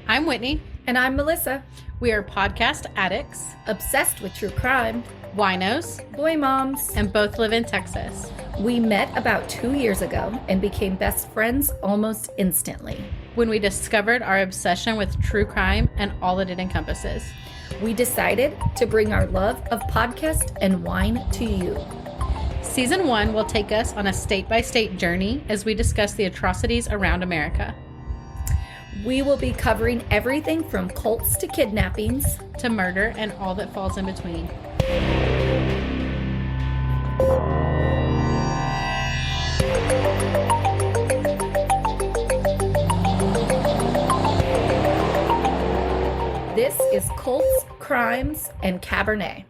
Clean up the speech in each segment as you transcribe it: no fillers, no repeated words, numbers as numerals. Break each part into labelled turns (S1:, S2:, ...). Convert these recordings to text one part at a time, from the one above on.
S1: I'm Whitney.
S2: And I'm Melissa.
S1: We are podcast addicts,
S2: Obsessed with true crime,
S1: winos,
S2: boy moms,
S1: and both live in Texas.
S2: We met about 2 years ago and became best friends almost instantly.
S1: When we discovered our obsession with true crime and all that it encompasses,
S2: we decided to bring our love of podcast and wine to you.
S1: Season 1 will take us on a state-by-state journey as we discuss the atrocities around America.
S2: We will be covering everything from cults to kidnappings
S1: to murder and all that falls in between.
S2: This is Cults, Crimes, and Cabernet.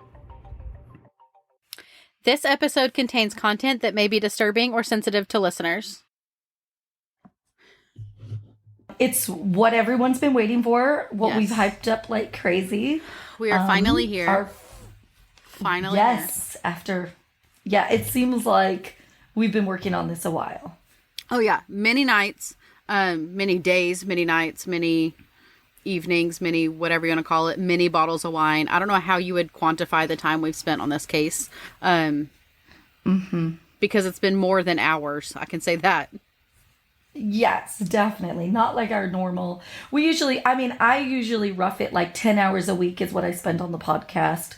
S1: This episode contains content that may be disturbing or sensitive to listeners.
S2: It's what everyone's been waiting for, what
S1: Yes.
S2: we've hyped up like crazy.
S1: We are finally here. Finally
S2: yes,
S1: here.
S2: It seems like we've been working on this a while.
S1: Oh yeah, many nights, many days, many nights, many evenings, many whatever you want to call it, many bottles of wine. I don't know how you would quantify the time we've spent on this case. Because it's been more than hours. I can say that.
S2: Yes, definitely. Not like our normal. I usually rough it like 10 hours a week is what I spend on the podcast,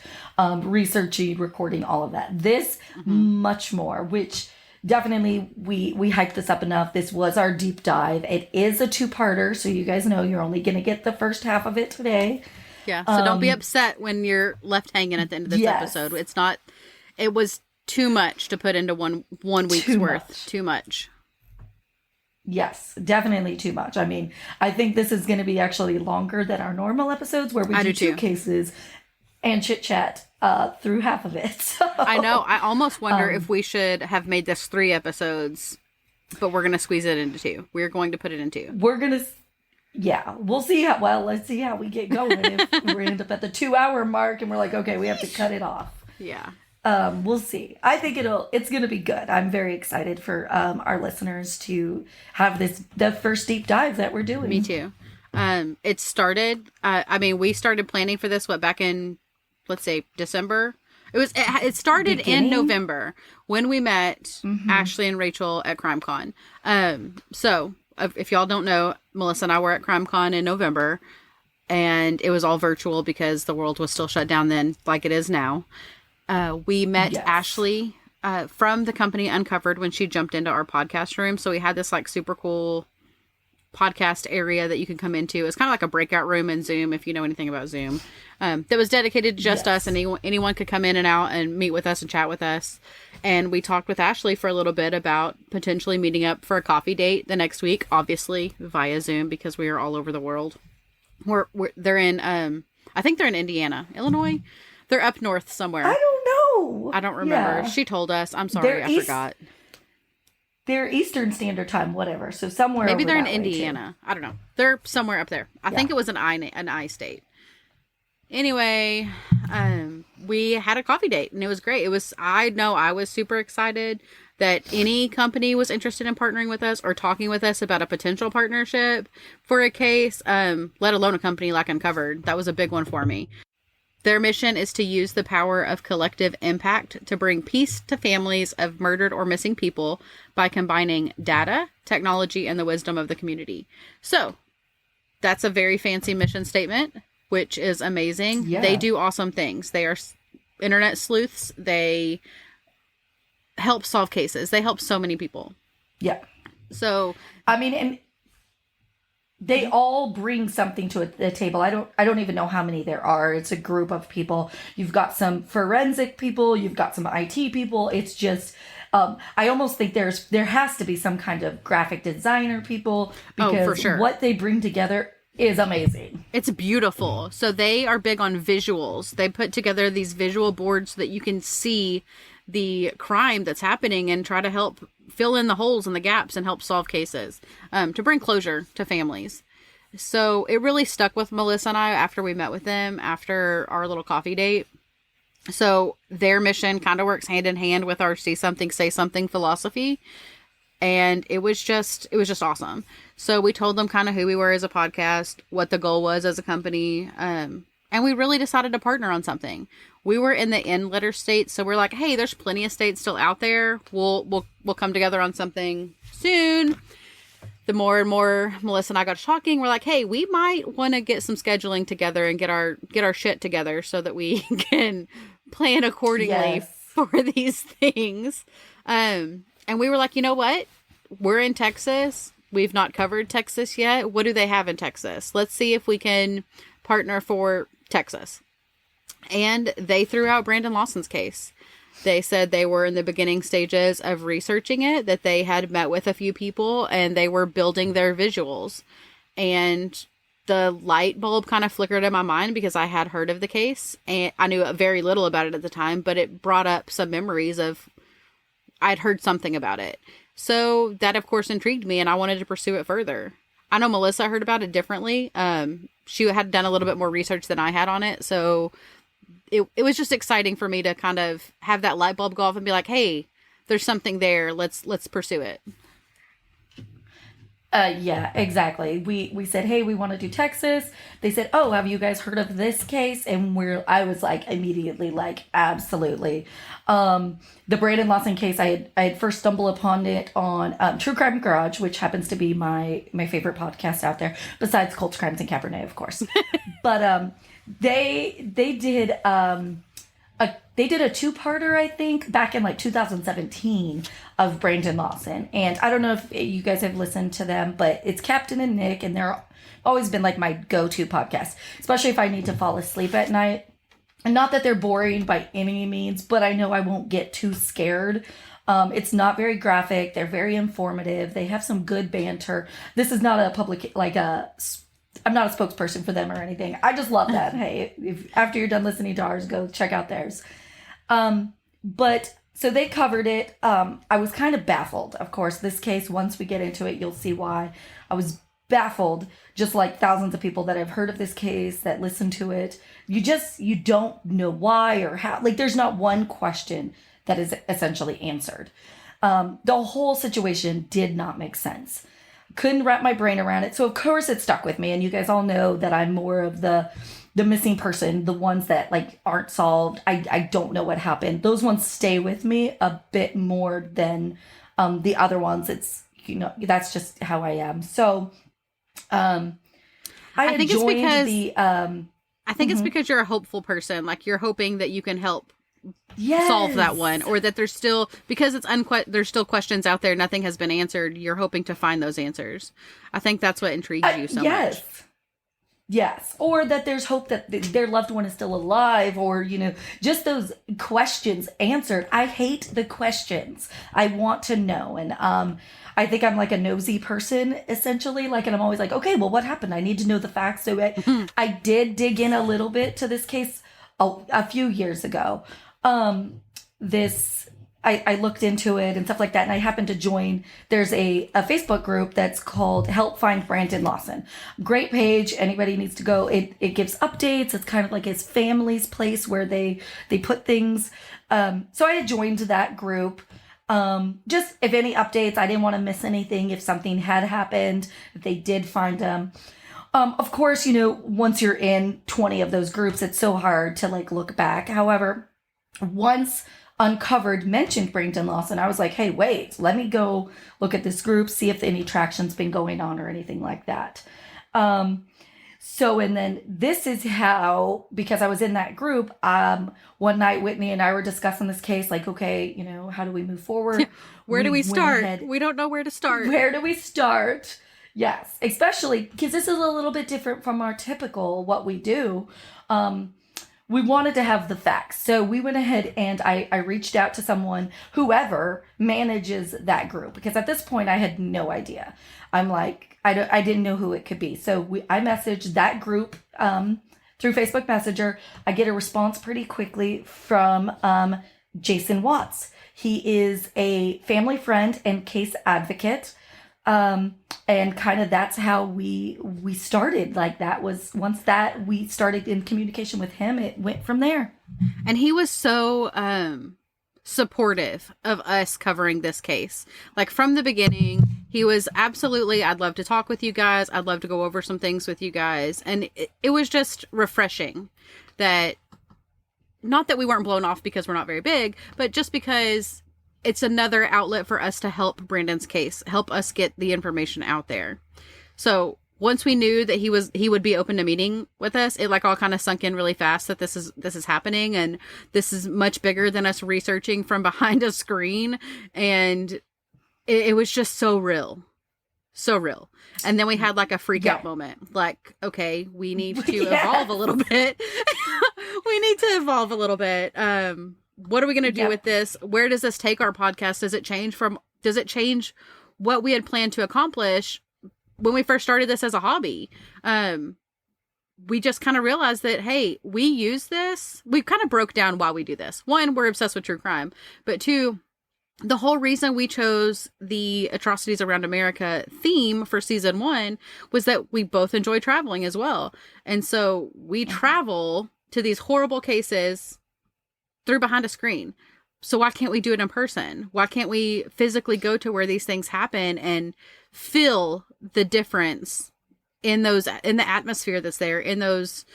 S2: researching, recording, all of that. This, much more, which definitely we hyped this up enough. This was our deep dive. It is a two-parter, so you guys know you're only going to get the first half of it today.
S1: Yeah, so don't be upset when you're left hanging at the end of this episode. It was too much to put into one week's worth. Too much.
S2: Yes, definitely too much. I mean, I think this is going to be actually longer than our normal episodes where we do two cases and chit chat through half of it. So,
S1: I know. I almost wonder if we should have made this 3 episodes, but we're going to squeeze it into 2. We're going to put it in 2.
S2: We'll see let's see how we get going. If we end up at the 2-hour mark and we're like, okay, we have to cut it off.
S1: Yeah.
S2: We'll see. I think it's going to be good. I'm very excited for our listeners to have the first deep dive that we're doing.
S1: Me too. It started, we started planning for this, back in, let's say, December? It started in November when we met Ashley and Rachel at CrimeCon. So if y'all don't know, Melissa and I were at CrimeCon in November, and it was all virtual because the world was still shut down then, like it is now. We met Ashley from the company Uncovered when she jumped into our podcast room. So we had this like super cool podcast area that you can come into. It's kind of like a breakout room in Zoom, if you know anything about Zoom, that was dedicated to just us, and anyone could come in and out and meet with us and chat with us. And we talked with Ashley for a little bit about potentially meeting up for a coffee date the next week, obviously via Zoom because we are all over the world. They're in, I think they're in Indiana, Illinois. They're up north somewhere.
S2: I don't know.
S1: I don't remember. Yeah. She told us. I'm sorry, I forgot.
S2: They're Eastern Standard Time, whatever. So somewhere.
S1: Maybe they're in Indiana. I don't know. They're somewhere up there. I think it was an I state. Anyway, we had a coffee date and it was great. I was super excited that any company was interested in partnering with us or talking with us about a potential partnership for a case, let alone a company like Uncovered. That was a big one for me. Their mission is to use the power of collective impact to bring peace to families of murdered or missing people by combining data, technology, and the wisdom of the community. So that's a very fancy mission statement, which is amazing. Yeah. They do awesome things. They are internet sleuths. They help solve cases. They help so many people. Yeah. So,
S2: and they all bring something to the table. I don't even know how many there are. It's a group of people. You've got some forensic people. You've got some IT people. It's just, I almost think there has to be some kind of graphic designer people because
S1: for sure.
S2: What they bring together is amazing.
S1: It's beautiful. So they are big on visuals. They put together these visual boards so that you can see the crime that's happening and try to help fill in the holes and the gaps and help solve cases, to bring closure to families. So it really stuck with Melissa and I after we met with them after our little coffee date. So their mission kind of works hand in hand with our see something, say something philosophy. And it was just awesome. So we told them kind of who we were as a podcast, what the goal was as a company. And we really decided to partner on something. We were in the end letter state. So we're like, hey, there's plenty of states still out there. We'll come together on something soon. The more and more Melissa and I got talking, we're like, hey, we might want to get some scheduling together and get our shit together so that we can plan accordingly for these things. And we were like, you know what? We're in Texas. We've not covered Texas yet. What do they have in Texas? Let's see if we can partner for Texas. And they threw out Brandon Lawson's case. They said they were in the beginning stages of researching it, that they had met with a few people and they were building their visuals. And the light bulb kind of flickered in my mind because I had heard of the case and I knew very little about it at the time, but it brought up some memories of I'd heard something about it. So that of course intrigued me and I wanted to pursue it further. I know Melissa heard about it differently. She had done a little bit more research than I had on it. So it was just exciting for me to kind of have that light bulb go off and be like, hey, there's something there. Let's pursue it.
S2: Yeah, exactly. We said, hey, we want to do Texas. They said, oh, have you guys heard of this case? And I was like, immediately like, absolutely. The Brandon Lawson case, I had first stumbled upon it on True Crime Garage, which happens to be my favorite podcast out there, besides Cults, Crimes, and Cabernet, of course. But they did a two-parter, I think, back in like 2017 of Brandon Lawson. And I don't know if you guys have listened to them, but it's Captain and Nick, and they're always been like my go-to podcast, especially if I need to fall asleep at night. And not that they're boring by any means, but I know I won't get too scared. It's not very graphic. They're very informative. They have some good banter. This is not a public, I'm not a spokesperson for them or anything. I just love that. Hey, if after you're done listening to ours, go check out theirs. But so they covered it. I was kind of baffled. Of course, this case, once we get into it, you'll see why. I was baffled, just like thousands of people that have heard of this case, that listen to it. You don't know why or how. Like, there's not one question that is essentially answered. The whole situation did not make sense. Couldn't wrap my brain around it. So of course it stuck with me. And you guys all know that I'm more of the missing person, the ones that like aren't solved. I don't know what happened. Those ones stay with me a bit more than the other ones. It's, that's just how I am. So I think it's
S1: because you're a hopeful person. Like, you're hoping that you can help
S2: Yes.
S1: solve that one, or that there's still, because there's still questions out there, nothing has been answered, you're hoping to find those answers. I think that's what intrigues you so much.
S2: Yes. Or that there's hope that their loved one is still alive, or, just those questions answered. I hate the questions. I want to know. And I think I'm like a nosy person, essentially. And I'm always like, okay, well, what happened? I need to know the facts. So I did dig in a little bit to this case a few years ago. I looked into it and stuff like that, and I happened to join, there's a Facebook group that's called Help Find Brandon Lawson. Great page. Anybody needs to go. It gives updates. It's kind of like his family's place where they put things. So I had joined that group. Just if any updates, I didn't want to miss anything. If something had happened, if they did find him. Of course, once you're in 20 of those groups, it's so hard to look back. However, once Uncovered mentioned Brandon Lawson, I was like, hey, wait, let me go look at this group, see if any traction's been going on or anything like that. And then this is how, because I was in that group, one night Whitney and I were discussing this case, okay, how do we move forward?
S1: Where do we start? We don't know where to start.
S2: Where do we start? Yes, especially because this is a little bit different from our typical what we do. We wanted to have the facts. So we went ahead and I reached out to someone, whoever manages that group, because at this point I had no idea. I'm like, I didn't know who it could be. So I messaged that group through Facebook Messenger. I get a response pretty quickly from Jason Watts. He is a family friend and case advocate. And kind of that's how we started. That was, once that we started in communication with him, it went from there.
S1: And he was so supportive of us covering this case. From the beginning, He was absolutely, I'd love to talk with you guys. I'd love to go over some things with you guys. And it was just refreshing that, not that we weren't blown off because we're not very big, but just because it's another outlet for us to help Brandon's case, help us get the information out there. So once we knew that he would be open to meeting with us, it like all kind of sunk in really fast that this is happening, and this is much bigger than us researching from behind a screen. And it was just so real. So real. And then we had like a freak out moment. Like, okay, we need to evolve a little bit. We need to evolve a little bit. What are we going to do with this? Where does this take our podcast? Does it change what we had planned to accomplish when we first started this as a hobby? We just kind of realized that, hey, we use this. We kind of broke down why we do this. One, we're obsessed with true crime. But two, the whole reason we chose the Atrocities Around America theme for season 1 was that we both enjoy traveling as well. And so we travel to these horrible cases through behind a screen. So why can't we do it in person? Why can't we physically go to where these things happen and feel the difference in the atmosphere that's there, in those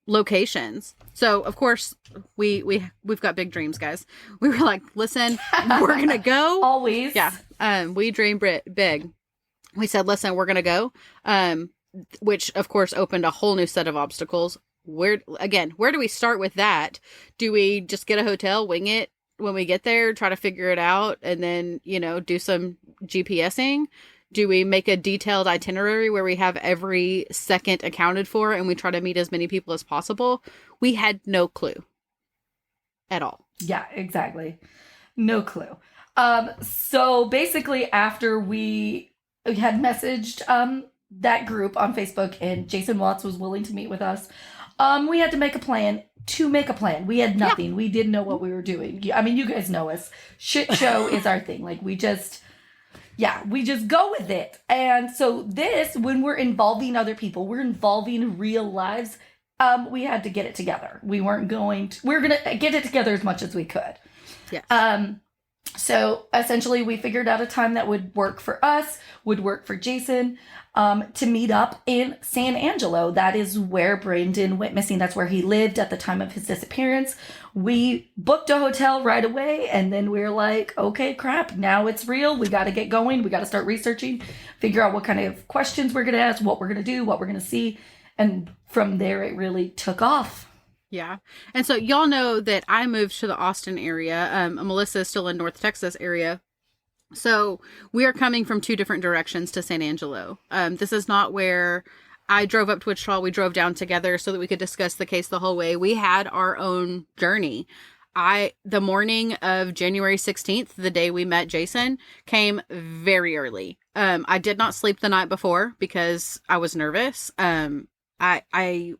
S1: locations? So of course we've got big dreams, guys. We were like, listen, we're gonna go.
S2: Always.
S1: Yeah. We dream big. We said, listen, we're gonna go. Which of course opened a whole new set of obstacles. Where do we start with that? Do we just get a hotel, wing it when we get there, try to figure it out, and then, do some GPSing? Do we make a detailed itinerary where we have every second accounted for and we try to meet as many people as possible? We had no clue at all.
S2: Yeah, exactly. No clue. So basically after we had messaged that group on Facebook and Jason Watts was willing to meet with us, we had to make a plan. We had nothing. Yeah. We didn't know what we were doing. I mean, you guys know us. Shit show is our thing. Like, we just go with it. And so when we're involving other people, we're involving real lives. We had to get it together. We were going to get it together as much as we could.
S1: Yes.
S2: So essentially we figured out a time that would work for us, would work for Jason, to meet up in San Angelo. That is where Brandon went missing. That's where he lived at the time of his disappearance. We booked a hotel right away, and then we were like, okay, crap, now it's real. We got to get going. We got to start researching, figure out what kind of questions we're going to ask, what we're going to do, what we're going to see. And from there, it really took off.
S1: Yeah. And so y'all know that I moved to the Austin area. Melissa is still in North Texas area. So we are coming from two different directions to San Angelo. This is not where I drove up to Wichita. We drove down together so that we could discuss the case the whole way. We had our own journey. The morning of January 16th, the day we met Jason, came very early. I did not sleep the night before because I was nervous. I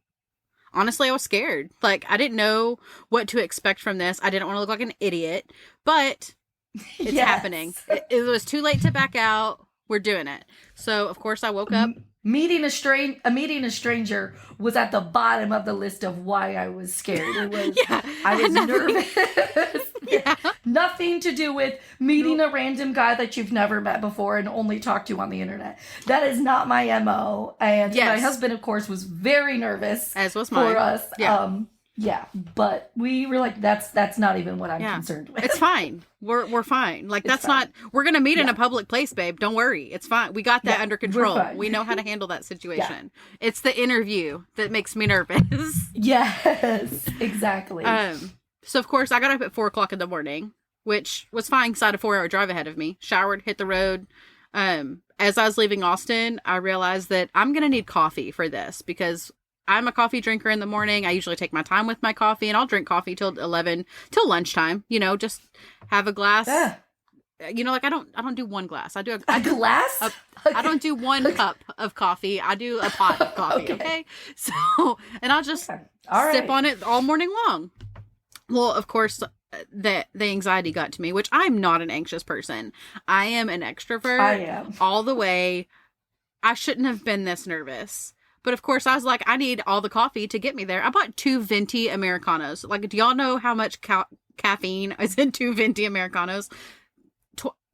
S1: honestly, I was scared. Like, I didn't know what to expect from this. I didn't want to look like an idiot, but it's happening. It was too late to back out. We're doing it. So, of course, I woke up.
S2: Meeting a stranger was at the bottom of the list of why I was scared. It was, I was nervous. Nothing to do with meeting a random guy that you've never met before and only talked to on the internet. That is not my MO. And my husband, of course, was very nervous.
S1: As was mine.
S2: For us. Yeah, but we were like, that's not even what I'm concerned with.
S1: It's fine. We're fine. Like, that's not, we're going to meet in a public place, babe. Don't worry. It's fine. We got that under control. We know how to handle that situation. It's the interview that makes me nervous.
S2: Yes, exactly.
S1: So of course I got up at 4:00 in the morning, which was fine because I had a 4-hour drive ahead of me. Showered, hit the road. As I was leaving Austin, I realized that I'm going to need coffee for this because I'm a coffee drinker in the morning. I usually take my time with my coffee, and I'll drink coffee till lunchtime, just have a glass. Like I don't do one glass. I do
S2: a glass?
S1: I don't do one cup of coffee. I do a pot of coffee. Okay. So, and I'll just sip on it all morning long. Well, of course, the anxiety got to me, which I'm not an anxious person. I am an extrovert.
S2: I am.
S1: All the way. I shouldn't have been this nervous. But of course, I was like, I need all the coffee to get me there. I bought 2 venti Americanos. Like, do y'all know how much caffeine is in 2 venti Americanos?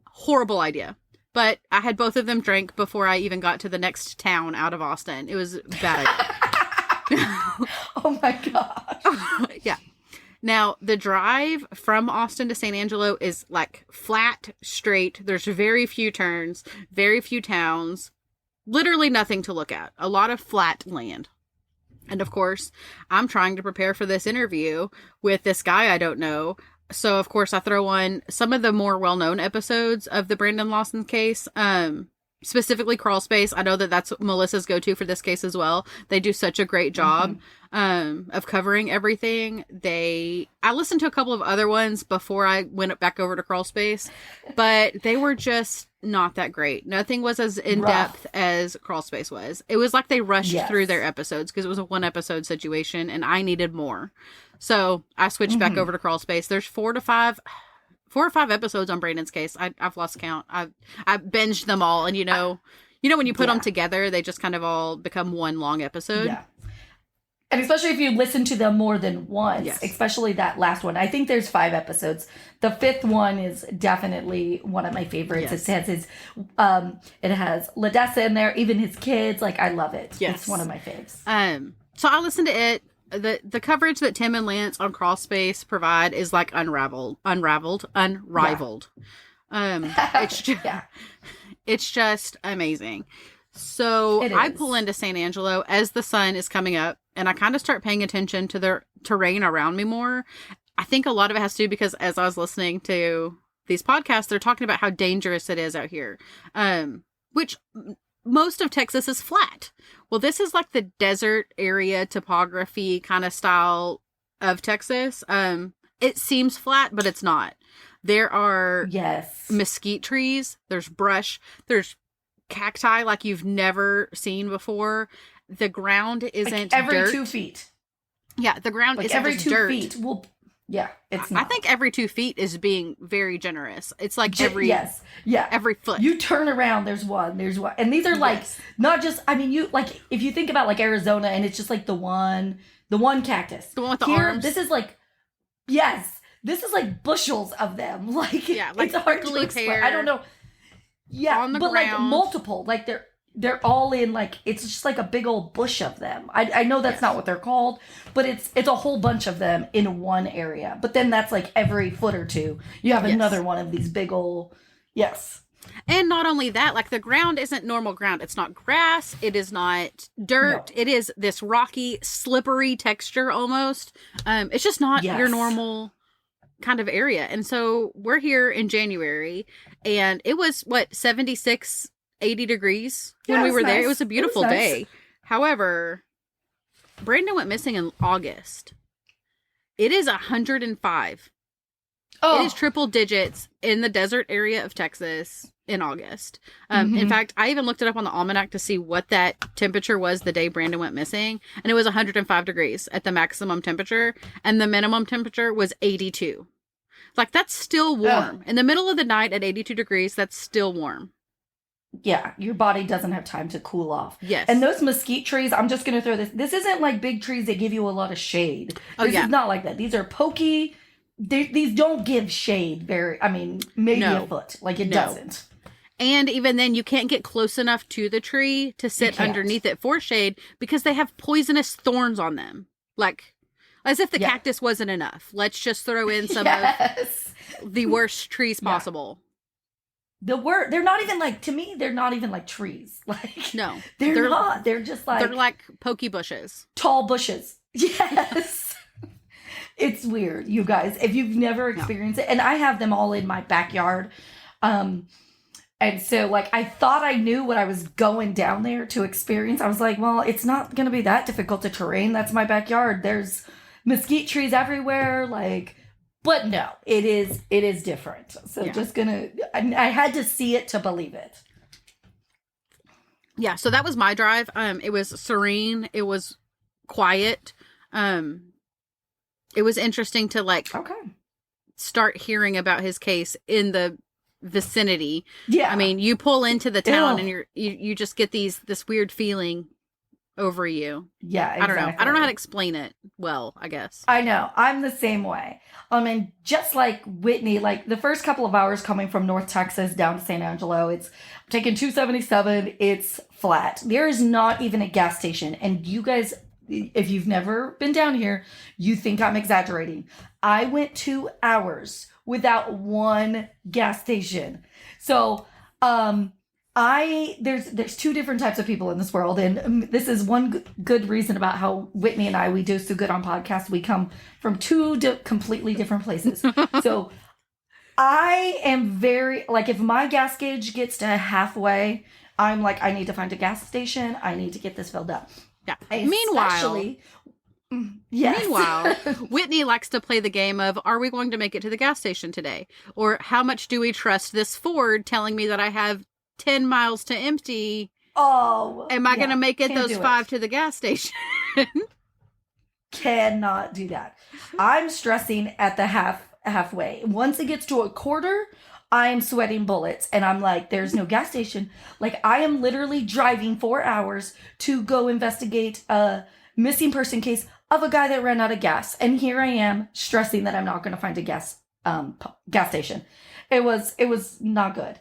S1: Horrible idea. But I had both of them drank before I even got to the next town out of Austin. It was bad idea.
S2: Oh my gosh.
S1: Yeah. Now, the drive from Austin to San Angelo is like flat, straight. There's very few turns, very few towns, literally nothing to look at. A lot of flat land. And of course, I'm trying to prepare for this interview with this guy I don't know. So, of course, I throw on some of the more well-known episodes of the Brandon Lawson case, specifically Crawl Space. I know that that's Melissa's go-to for this case as well. They do such a great job of covering everything. I listened to a couple of other ones before I went back over to Crawl Space, but they were just not that great. Nothing was as in-depth as Crawl Space was. It was like they rushed through their episodes because it was a one-episode situation, and I needed more. So I switched back over to Crawl Space. There's 4 or 5 episodes on Brandon's case. I've lost count. I binged them all, and you know when you put them together, they just kind of all become one long episode.
S2: Yeah. And especially if you listen to them more than once, especially that last one. I think there's 5 episodes. The 5th one is definitely one of my favorites. Yes. It has Ladessa in there, even his kids. Like, I love it. Yes. It's one of my faves.
S1: So I listened to it. The coverage that Tim and Lance on Crawl Space provide is like unrivaled. It's just amazing. So I pull into San Angelo as the sun is coming up, and I kind of start paying attention to the terrain around me more. I think a lot of it has to do because as I was listening to these podcasts, they're talking about how dangerous it is out here, which most of Texas is flat. Well, this is like the desert area topography kind of style of Texas. It seems flat, but it's not. There are mesquite trees. There's brush. There's cacti like you've never seen before. The ground isn't
S2: like every
S1: dirt.
S2: 2 feet.
S1: Yeah, the ground
S2: like
S1: isn't
S2: every
S1: just
S2: 2
S1: dirt.
S2: feet. Well, yeah, it's not.
S1: I think every 2 feet is being very generous. It's like every foot.
S2: You turn around, there's one, and these are like not just. I mean, you like if you think about like Arizona, and it's just like the one cactus,
S1: the one with the arms.
S2: This is like, this is like bushels of them. Like
S1: like
S2: it's hard to explain. I don't know. Yeah, on the ground. Like multiple, like they're all in like it's just like a big old bush of them. I know that's not what they're called, but it's a whole bunch of them in one area. But then that's like every foot or two, you have another one of these big old
S1: And not only that, like the ground isn't normal ground. It's not grass. It is not dirt. No. It is this rocky, slippery texture almost. It's just not your normal kind of area. And so we're here in January, and it was 76, 80 degrees when we were there. It was a beautiful day. However, Brandon went missing in August. It is 105. It is triple digits in the desert area of Texas in August. In fact, I even looked it up on the almanac to see what that temperature was the day Brandon went missing, and it was 105 degrees at the maximum temperature, and the minimum temperature was 82. Like, that's still warm. In the middle of the night at 82 degrees, that's still warm.
S2: Yeah, your body doesn't have time to cool off.
S1: Yes.
S2: And those mesquite trees, I'm just going to throw this. This isn't like big trees that give you a lot of shade. This is not like that. These are pokey. These don't give shade maybe a foot. Like, it doesn't.
S1: And even then, you can't get close enough to the tree to sit underneath it for shade because they have poisonous thorns on them. Like, as if the cactus wasn't enough. Let's just throw in some of the worst trees possible.
S2: They're not even like, to me, they're not even like trees. Like,
S1: no,
S2: they're not. They're just like,
S1: they're like pokey bushes.
S2: Tall bushes. Yes. It's weird, you guys. If you've never experienced it, and I have them all in my backyard. And so, like, I thought I knew what I was going down there to experience. I was like, well, it's not going to be that difficult to terrain. That's my backyard. There's mesquite trees everywhere. Like, but no, it is different. So I had to see it to believe it.
S1: Yeah. So that was my drive. It was serene. It was quiet. It was interesting to start hearing about his case in the vicinity. Yeah. I mean, you pull into the town and you just get this weird feeling over you.
S2: Yeah,
S1: I don't know. I
S2: exactly.
S1: don't know how to explain it well, I guess.
S2: I know. I'm the same way. And just like Whitney, like the first couple of hours coming from North Texas down to San Angelo, it's I'm taking 277. It's flat. There is not even a gas station. And you guys, if you've never been down here, you think I'm exaggerating. I went 2 hours without one gas station. So, there's two different types of people in this world, and this is one good reason about how Whitney and I we do so good on podcasts. We come from two completely different places. So I am very like if my gas gauge gets to halfway, I'm like I need to find a gas station. I need to get this filled up.
S1: Yeah.
S2: Especially, yes.
S1: Meanwhile, Whitney likes to play the game of, are we going to make it to the gas station today? Or how much do we trust this Ford telling me that I have 10 miles to empty?
S2: Oh,
S1: am I going to make it those 5 to the gas station?
S2: Cannot do that. I'm stressing at the halfway. Once it gets to a quarter, I'm sweating bullets and I'm like, there's no gas station. Like I am literally driving 4 hours to go investigate a missing person case of a guy that ran out of gas. And here I am stressing that I'm not going to find a gas station. It was not good.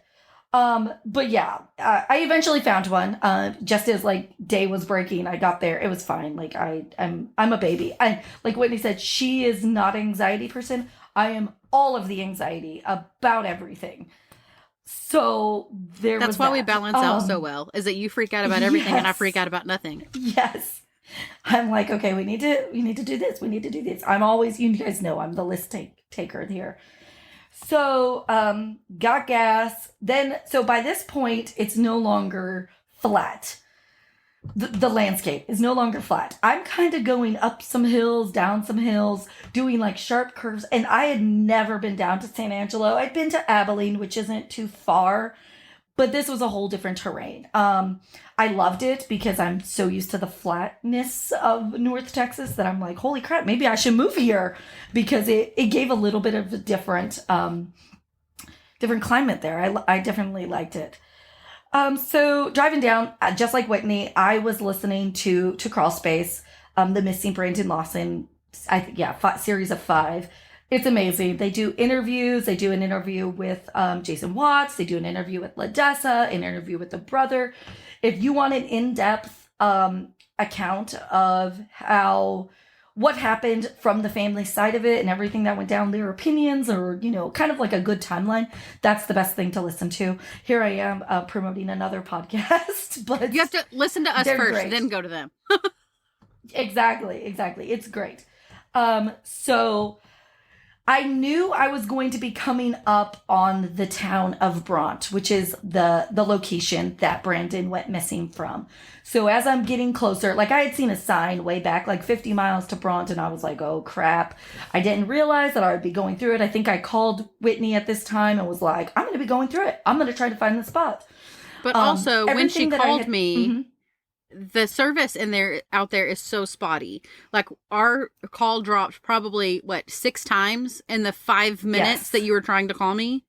S2: But yeah, I eventually found one. Just as like day was breaking, I got there. It was fine. Like I'm a baby. I like Whitney said, she is not an anxiety person. I am all of the anxiety about everything. So that's
S1: why we balance out so well. Is that you freak out about everything and I freak out about nothing.
S2: Yes. I'm like, okay, we need to do this. We need to do this. I'm always, you guys know, I'm the list taker here. So, got gas. Then, so by this point, it's no longer flat. The landscape is no longer flat. I'm kind of going up some hills, down some hills, doing like sharp curves. And I had never been down to San Angelo. I'd been to Abilene, which isn't too far, but this was a whole different terrain. I loved it because I'm so used to the flatness of North Texas that I'm like, holy crap, maybe I should move here because it gave a little bit of a different climate there. I definitely liked it. So driving down, just like Whitney, I was listening to Crawl Space, the Missing Brandon Lawson, series of 5. It's amazing. They do interviews. They do an interview with Jason Watts. They do an interview with LaDessa, an interview with the brother. If you want an in-depth account of what happened from the family side of it and everything that went down, their opinions, or, kind of like a good timeline, that's the best thing to listen to. Here I am promoting another podcast, but
S1: you have to listen to us first,
S2: great.
S1: Then go to them.
S2: Exactly. It's great. So I knew I was going to be coming up on the town of Bront, which is the location that Brandon went missing from. So as I'm getting closer, like I had seen a sign way back, like 50 miles to Bront, and I was like, oh crap. I didn't realize that I would be going through it. I think I called Whitney at this time and was like, I'm going to be going through it. I'm going to try to find the spot.
S1: But also, when she called me, the service out there is so spotty. Like our call dropped probably 6 times in the 5 minutes that you were trying to call me.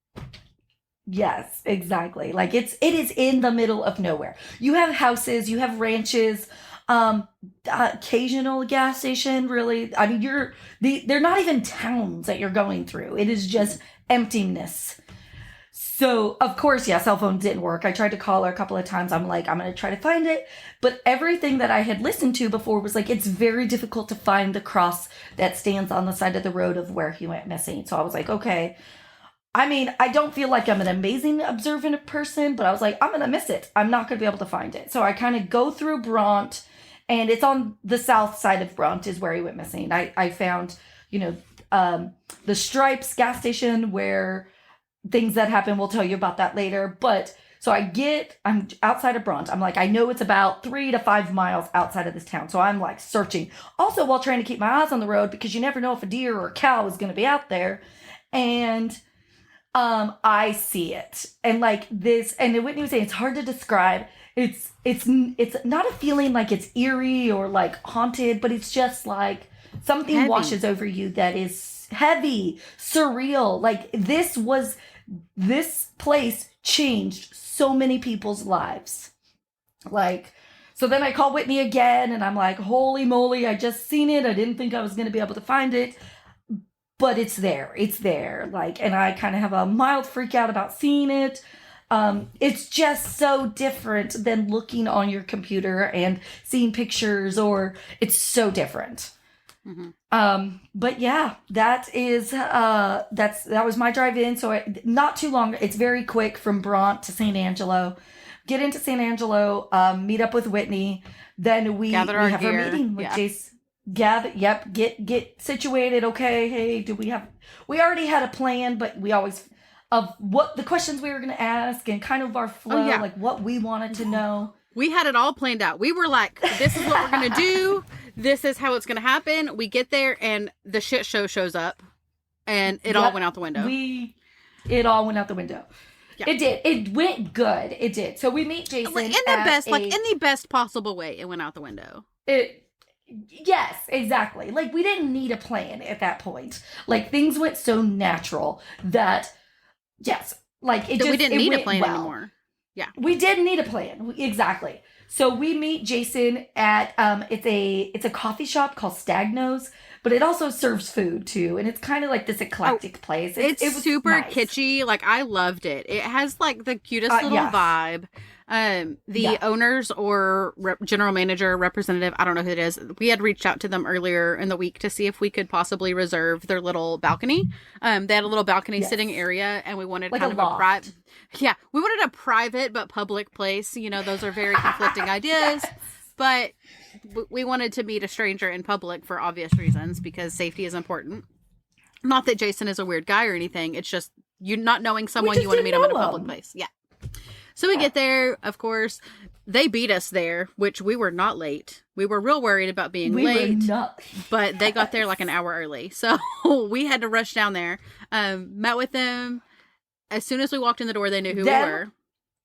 S2: Yes, exactly. Like it is in the middle of nowhere. You have houses, you have ranches, occasional gas station. Really, I mean, they're not even towns that you're going through. It is just emptiness. So, of course, cell phone didn't work. I tried to call her a couple of times. I'm like, I'm going to try to find it. But everything that I had listened to before was like, it's very difficult to find the cross that stands on the side of the road of where he went missing. So I was like, okay. I mean, I don't feel like I'm an amazing observant person, but I was like, I'm going to miss it. I'm not going to be able to find it. So I kind of go through Bront, and it's on the south side of Bront is where he went missing. I found, the Stripes gas station where things that happen, we'll tell you about that later. But so I'm outside of Bront. I'm like, I know it's about 3 to 5 miles outside of this town. So I'm like searching. Also while trying to keep my eyes on the road because you never know if a deer or a cow is going to be out there. And I see it. And like this, and Whitney was saying, it's hard to describe. It's not a feeling like it's eerie or like haunted, but it's just like something heavy washes over you that is heavy, surreal. Like this place changed so many people's lives. So So then I call Whitney again, and I'm like, holy moly, I just seen it. I didn't think I was going to be able to find it. But it's there. It's there. Like, and I kind of have a mild freak out about seeing it. It's just so different than looking on your computer and seeing pictures, or it's so different. Mm-hmm. But yeah, that was my drive in. So not too long. It's very quick from Brant to San Angelo. Get into San Angelo, meet up with Whitney. Then we have our meeting with Jason. Get situated. Okay, hey, we already had a plan, but we always, of what the questions we were going to ask and kind of our flow, like what we wanted to know.
S1: We had it all planned out. We were like, this is what we're going to do. This is how it's going to happen. We get there and the shit show shows up and it all went out the window.
S2: It all went out the window. Yeah. It did. It went good. It did. So we meet Jason
S1: in the best possible way. It went out the window.
S2: Yes, exactly. Like, we didn't need a plan at that point. Like, things went so natural that, yes, like, we didn't need a plan anymore. Yeah. We didn't need a plan. Exactly. So we meet Jason at, it's a coffee shop called Stagno's, but it also serves food too. And it's kind of like this eclectic place. It was
S1: super
S2: nice.
S1: Kitschy. Like, I loved it. It has like the cutest little vibe. The owners or general manager representative, I don't know who it is. We had reached out to them earlier in the week to see if we could possibly reserve their little balcony. They had a little balcony sitting area, and we wanted like kind of a private. Yeah, we wanted a private but public place. You know, those are very conflicting ideas, but we wanted to meet a stranger in public for obvious reasons because safety is important. Not that Jason is a weird guy or anything. It's just you not knowing someone, you want to meet them in a public place. Yeah. So we get there, of course, they beat us there, which we were not late. We were real worried about being late, but they got there like an hour early. So we had to rush down there, met with them. As soon as we walked in the door, they knew who we were.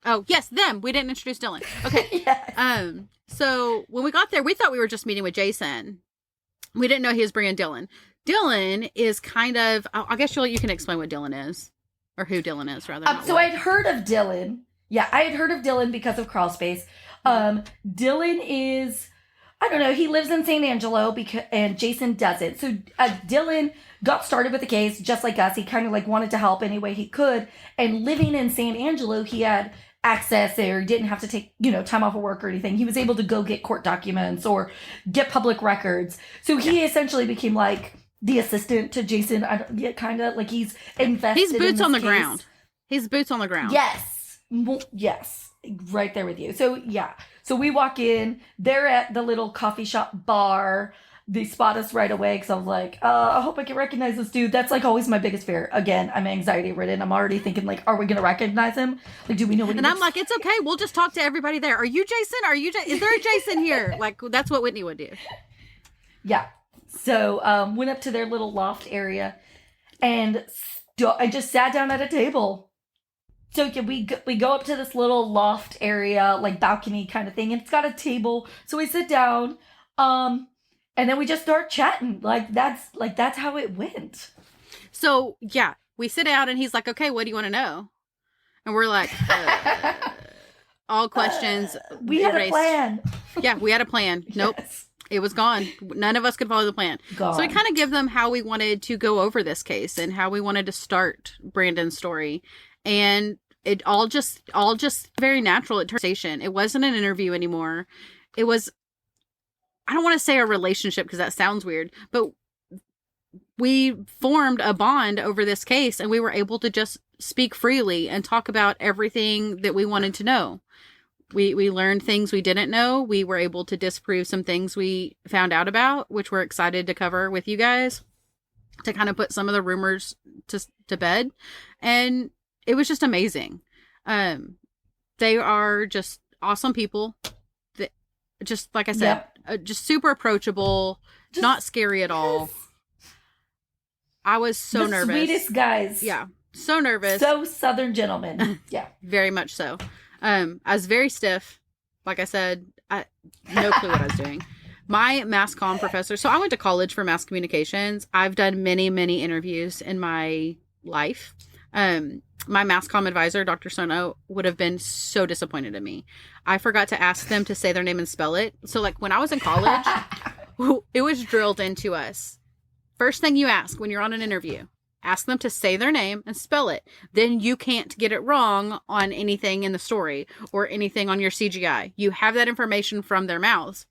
S1: Oh, yes, them. We didn't introduce Dylan. Okay. Yes. So when we got there, we thought we were just meeting with Jason. We didn't know he was bringing Dylan. Dylan is kind of, I guess you can explain what Dylan is, or who Dylan is, rather.
S2: So I'd heard of Dylan. Yeah, I had heard of Dylan because of Crawl Space. Dylan is, I don't know, he lives in San Angelo and Jason doesn't. So Dylan got started with the case just like us. He kind of like wanted to help any way he could. And living in San Angelo, he had access there. He didn't have to take, time off of work or anything. He was able to go get court documents or get public records. So he essentially became like the assistant to Jason. Kind of like he's invested.
S1: He's boots on the ground. He's boots on the ground.
S2: Yes. Yes, right there with you. So, yeah. So we walk in. They're at the little coffee shop bar. They spot us right away because I was like, I hope I can recognize this dude. That's like always my biggest fear. Again, I'm anxiety ridden. I'm already thinking like, are we going to recognize him? Like, do we know what he looks?
S1: I'm like, it's okay. We'll just talk to everybody there. Are you Jason? Is there a Jason here? Like, that's what Whitney would do.
S2: Yeah. So went up to their little loft area and I just sat down at a table. So we go up to this little loft area, like balcony kind of thing, and it's got a table. So we sit down, and then we just start chatting. That's how it went.
S1: So yeah, we sit down, and he's like, "Okay, what do you want to know?" And we're like, all questions.
S2: We had a plan.
S1: Yeah, we had a plan. Nope. Yes. It was gone. None of us could follow the plan. Gone. So we kind of give them how we wanted to go over this case and how we wanted to start Brandon's story. And it all just very natural at conversation. It wasn't an interview anymore. It was, I don't want to say a relationship because that sounds weird, but we formed a bond over this case and we were able to just speak freely and talk about everything that we wanted to know. We learned things we didn't know. We were able to disprove some things we found out about, which we're excited to cover with you guys to kind of put some of the rumors to bed. And it was just amazing. They are just awesome people. That, just like I said, just super approachable, not scary at all. I was so nervous.
S2: Sweetest guys.
S1: Yeah. So nervous.
S2: So Southern gentlemen. Yeah.
S1: Very much so. I was very stiff. Like I said, no clue what I was doing. My mass comm professor. So I went to college for mass communications. I've done many, many interviews in my life. my mass comm advisor, Dr. Sono, would have been so disappointed in me. I forgot to ask them to say their name and spell it. So like when I was in college, it was drilled into us. First thing you ask when you're on an interview, ask them to say their name and spell it. Then you can't get it wrong on anything in the story or anything on your CGI. You have that information from their mouths.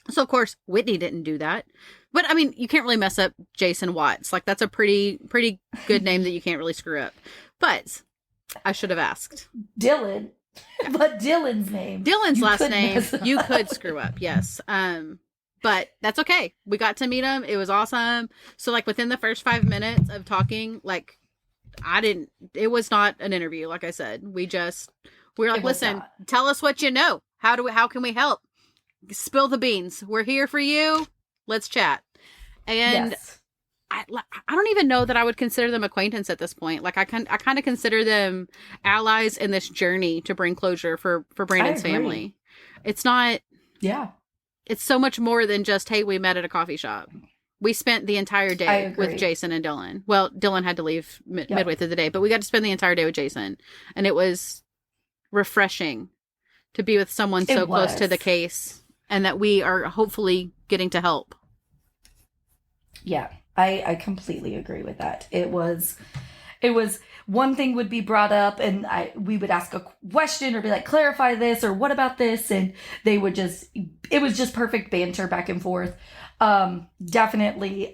S1: So, of course, Whitney didn't do that. But, I mean, you can't really mess up Jason Watts. Like, that's a pretty good name that you can't really screw up. But I should have asked.
S2: Dylan. But Dylan's name.
S1: Dylan's last name, you could screw up, yes. But that's okay. We got to meet him. It was awesome. So, like, within the first 5 minutes of talking, like, it was not an interview, like I said. We were like, listen, tell us what you know. How can we help? Spill the beans. We're here for you. Let's chat. And yes. I don't even know that I would consider them acquaintance at this point. Like I kind of consider them allies in this journey to bring closure for Brandon's family. It's not. Yeah. It's so much more than just, hey, we met at a coffee shop. We spent the entire day with Jason and Dylan. Well, Dylan had to leave midway through the day, but we got to spend the entire day with Jason. And it was refreshing to be with someone so close to the case. And that we are hopefully getting to help.
S2: Yeah, I completely agree with that. It was one thing would be brought up and we would ask a question or be like, clarify this or what about this? And it was just perfect banter back and forth. Definitely.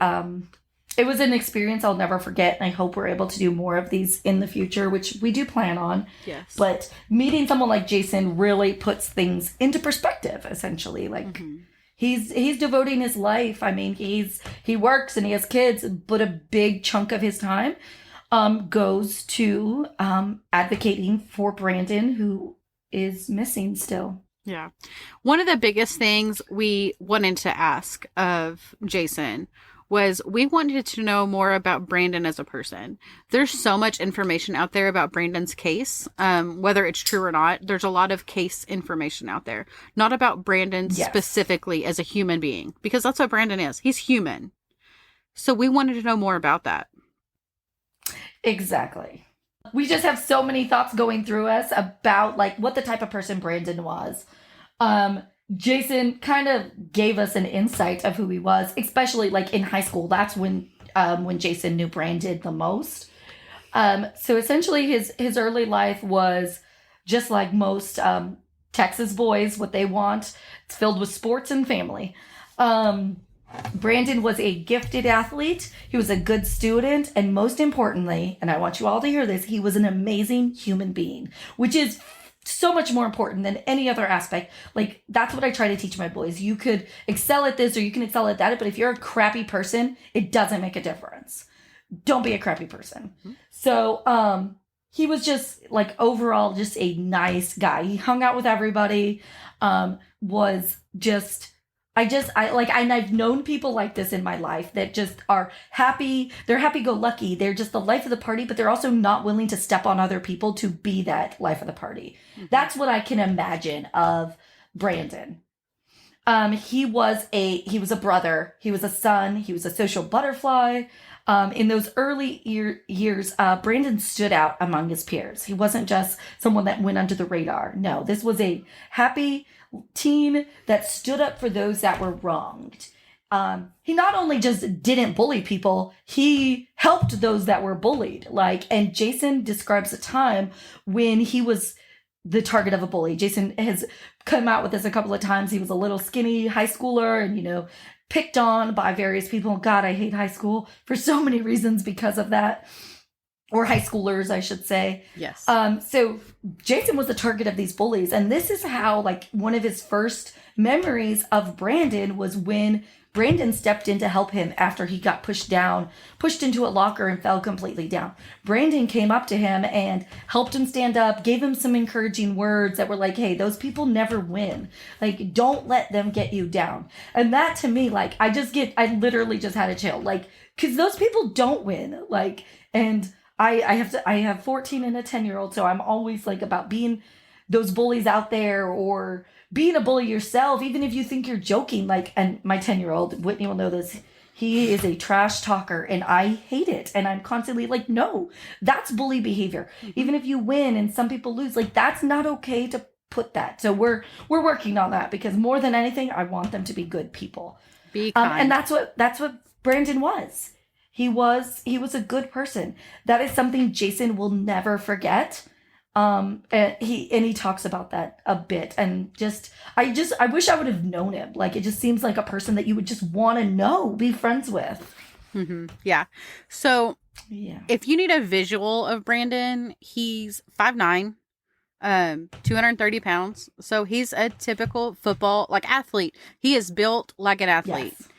S2: It was an experience I'll never forget. And I hope we're able to do more of these in the future, which we do plan on. Yes. But meeting someone like Jason really puts things into perspective, essentially. Like he's devoting his life. I mean, he works and he has kids, but a big chunk of his time goes to advocating for Brandon, who is missing still.
S1: Yeah. One of the biggest things we wanted to ask of Jason was we wanted to know more about Brandon as a person. There's so much information out there about Brandon's case, whether it's true or not. There's a lot of case information out there, not about Brandon specifically as a human being, because that's what Brandon is. He's human. So we wanted to know more about that.
S2: Exactly. We just have so many thoughts going through us about like what the type of person Brandon was. Jason kind of gave us an insight of who he was, especially like in high school. That's when Jason knew Brandon the most. So essentially his early life was just like most Texas boys, what they want. It's filled with sports and family. Brandon was a gifted athlete. He was a good student. And most importantly, and I want you all to hear this, he was an amazing human being, which is so much more important than any other aspect. Like, that's what I try to teach my boys. You could excel at this or you can excel at that, but if you're a crappy person, it doesn't make a difference. Don't be a crappy person. Mm-hmm. So, he was just like overall just a nice guy. He hung out with everybody, was just, I've known people like this in my life that just are happy. They're happy-go-lucky. They're just the life of the party, but they're also not willing to step on other people to be that life of the party. Mm-hmm. That's what I can imagine of Brandon. He was a brother. He was a son. He was a social butterfly. In those early years, Brandon stood out among his peers. He wasn't just someone that went under the radar. No, this was a happy teen that stood up for those that were wronged. He not only just didn't bully people, he helped those that were bullied. And Jason describes a time when he was the target of a bully. Jason has come out with this a couple of times. He was a little skinny high schooler and, picked on by various people. God, I hate high school for so many reasons because of that. Or high schoolers, I should say. Yes. So Jason was the target of these bullies. And this is how, one of his first memories of Brandon was when Brandon stepped in to help him after he got pushed into a locker and fell completely down. Brandon came up to him and helped him stand up, gave him some encouraging words that were like, hey, those people never win. Don't let them get you down. And that to me, I literally just had a chill. Because those people don't win. And I have 14 and a 10-year-old, so I'm always about being those bullies out there or being a bully yourself, even if you think you're joking. And my 10-year-old, Whitney will know this, He is a trash talker, and I hate it. And I'm constantly like, no, that's bully behavior. Even if you win and some people lose, like that's not okay to put that. So we're working on that, because more than anything, I want them to be good people.
S1: Be kind.
S2: And that's what Brandon was. He was a good person. That is something Jason will never forget. And he talks about that a bit, and I wish I would have known him. Like, it just seems like a person that you would just want to know, be friends with.
S1: Yeah. So
S2: yeah,
S1: if you need a visual of Brandon, he's 5'9", 230 pounds. So he's a typical football athlete. He is built like an athlete.
S2: Yes.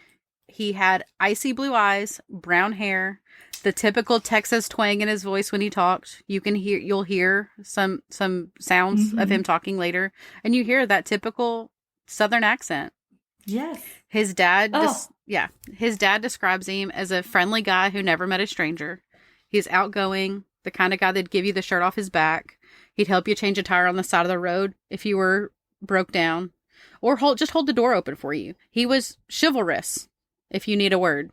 S1: He had icy blue eyes, brown hair, the typical Texas twang in his voice when he talked. You'll hear some sounds of him talking later, and you hear that typical Southern accent.
S2: Yes.
S1: His dad, his dad describes him as a friendly guy who never met a stranger. He's outgoing, the kind of guy that'd give you the shirt off his back. He'd help you change a tire on the side of the road if you were broke down, or hold the door open for you. He was chivalrous if you need a word.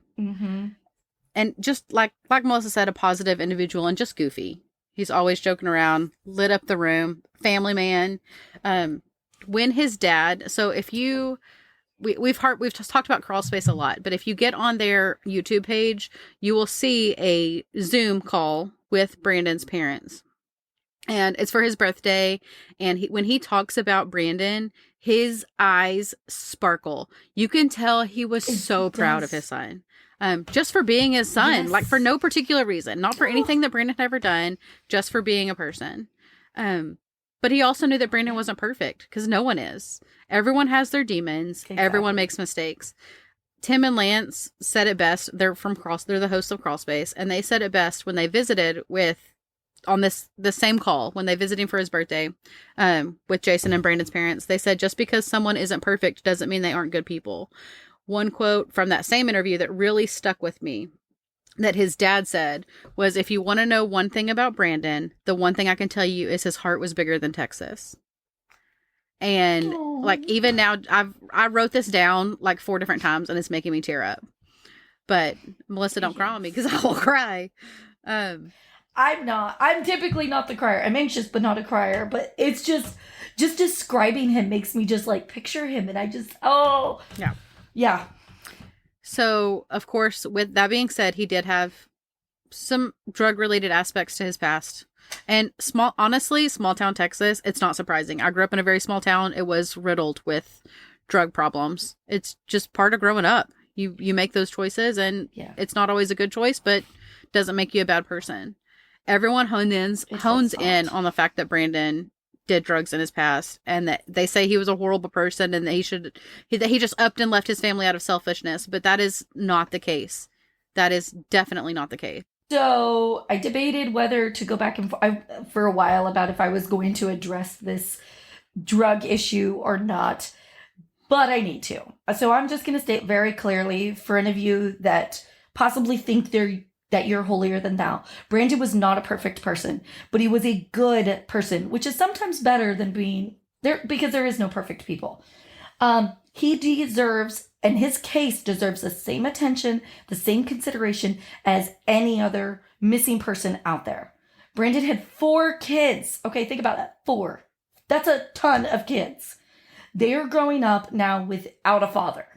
S1: And just like Melissa said, a positive individual and just goofy. He's always joking around, lit up the room, family man. When his dad, so if you, we've just talked about Crawl Space a lot, but if you get on their YouTube page, you will see a Zoom call with Brandon's parents. And it's for his birthday. And when he talks about Brandon, his eyes sparkle. You can tell he was so proud of his son. Just for being his son, like for no particular reason, not for anything that Brandon had ever done, just for being a person. But he also knew that Brandon wasn't perfect, because no one is. Everyone has their demons. Exactly. Everyone makes mistakes. Tim and Lance said it best. They're the hosts of Crawl Space, and they said it best when they visited on the same call when they visited him for his birthday, with Jason and Brandon's parents. They said, just because someone isn't perfect doesn't mean they aren't good people. One quote from that same interview that really stuck with me, that his dad said, was, if you want to know one thing about Brandon, the one thing I can tell you is his heart was bigger than Texas. And even now, I wrote this down 4 different times, and it's making me tear up. But Melissa, don't cry on me, because I will cry.
S2: I'm typically not the crier. I'm anxious, but not a crier. But it's just describing him makes me just picture him, and I just,
S1: yeah.
S2: Yeah.
S1: So, of course, with that being said, he did have some drug-related aspects to his past. And small town Texas, it's not surprising. I grew up in a very small town. It was riddled with drug problems. It's just part of growing up. You make those choices, and it's not always a good choice, but doesn't make you a bad person. Everyone hones in on the fact that Brandon did drugs in his past, and that they say he was a horrible person, and that he just upped and left his family out of selfishness. But that is not the case. That is definitely not the case.
S2: So I debated whether to go back for a while about if I was going to address this drug issue or not, but I need to. So I'm just going to state very clearly for any of you that possibly think that you're holier than thou. Brandon was not a perfect person, but he was a good person, which is sometimes better than being there, because there is no perfect people. He deserves, and his case deserves, the same attention, the same consideration as any other missing person out there. Brandon had 4 kids. Okay, think about that. 4. That's a ton of kids. They are growing up now without a father.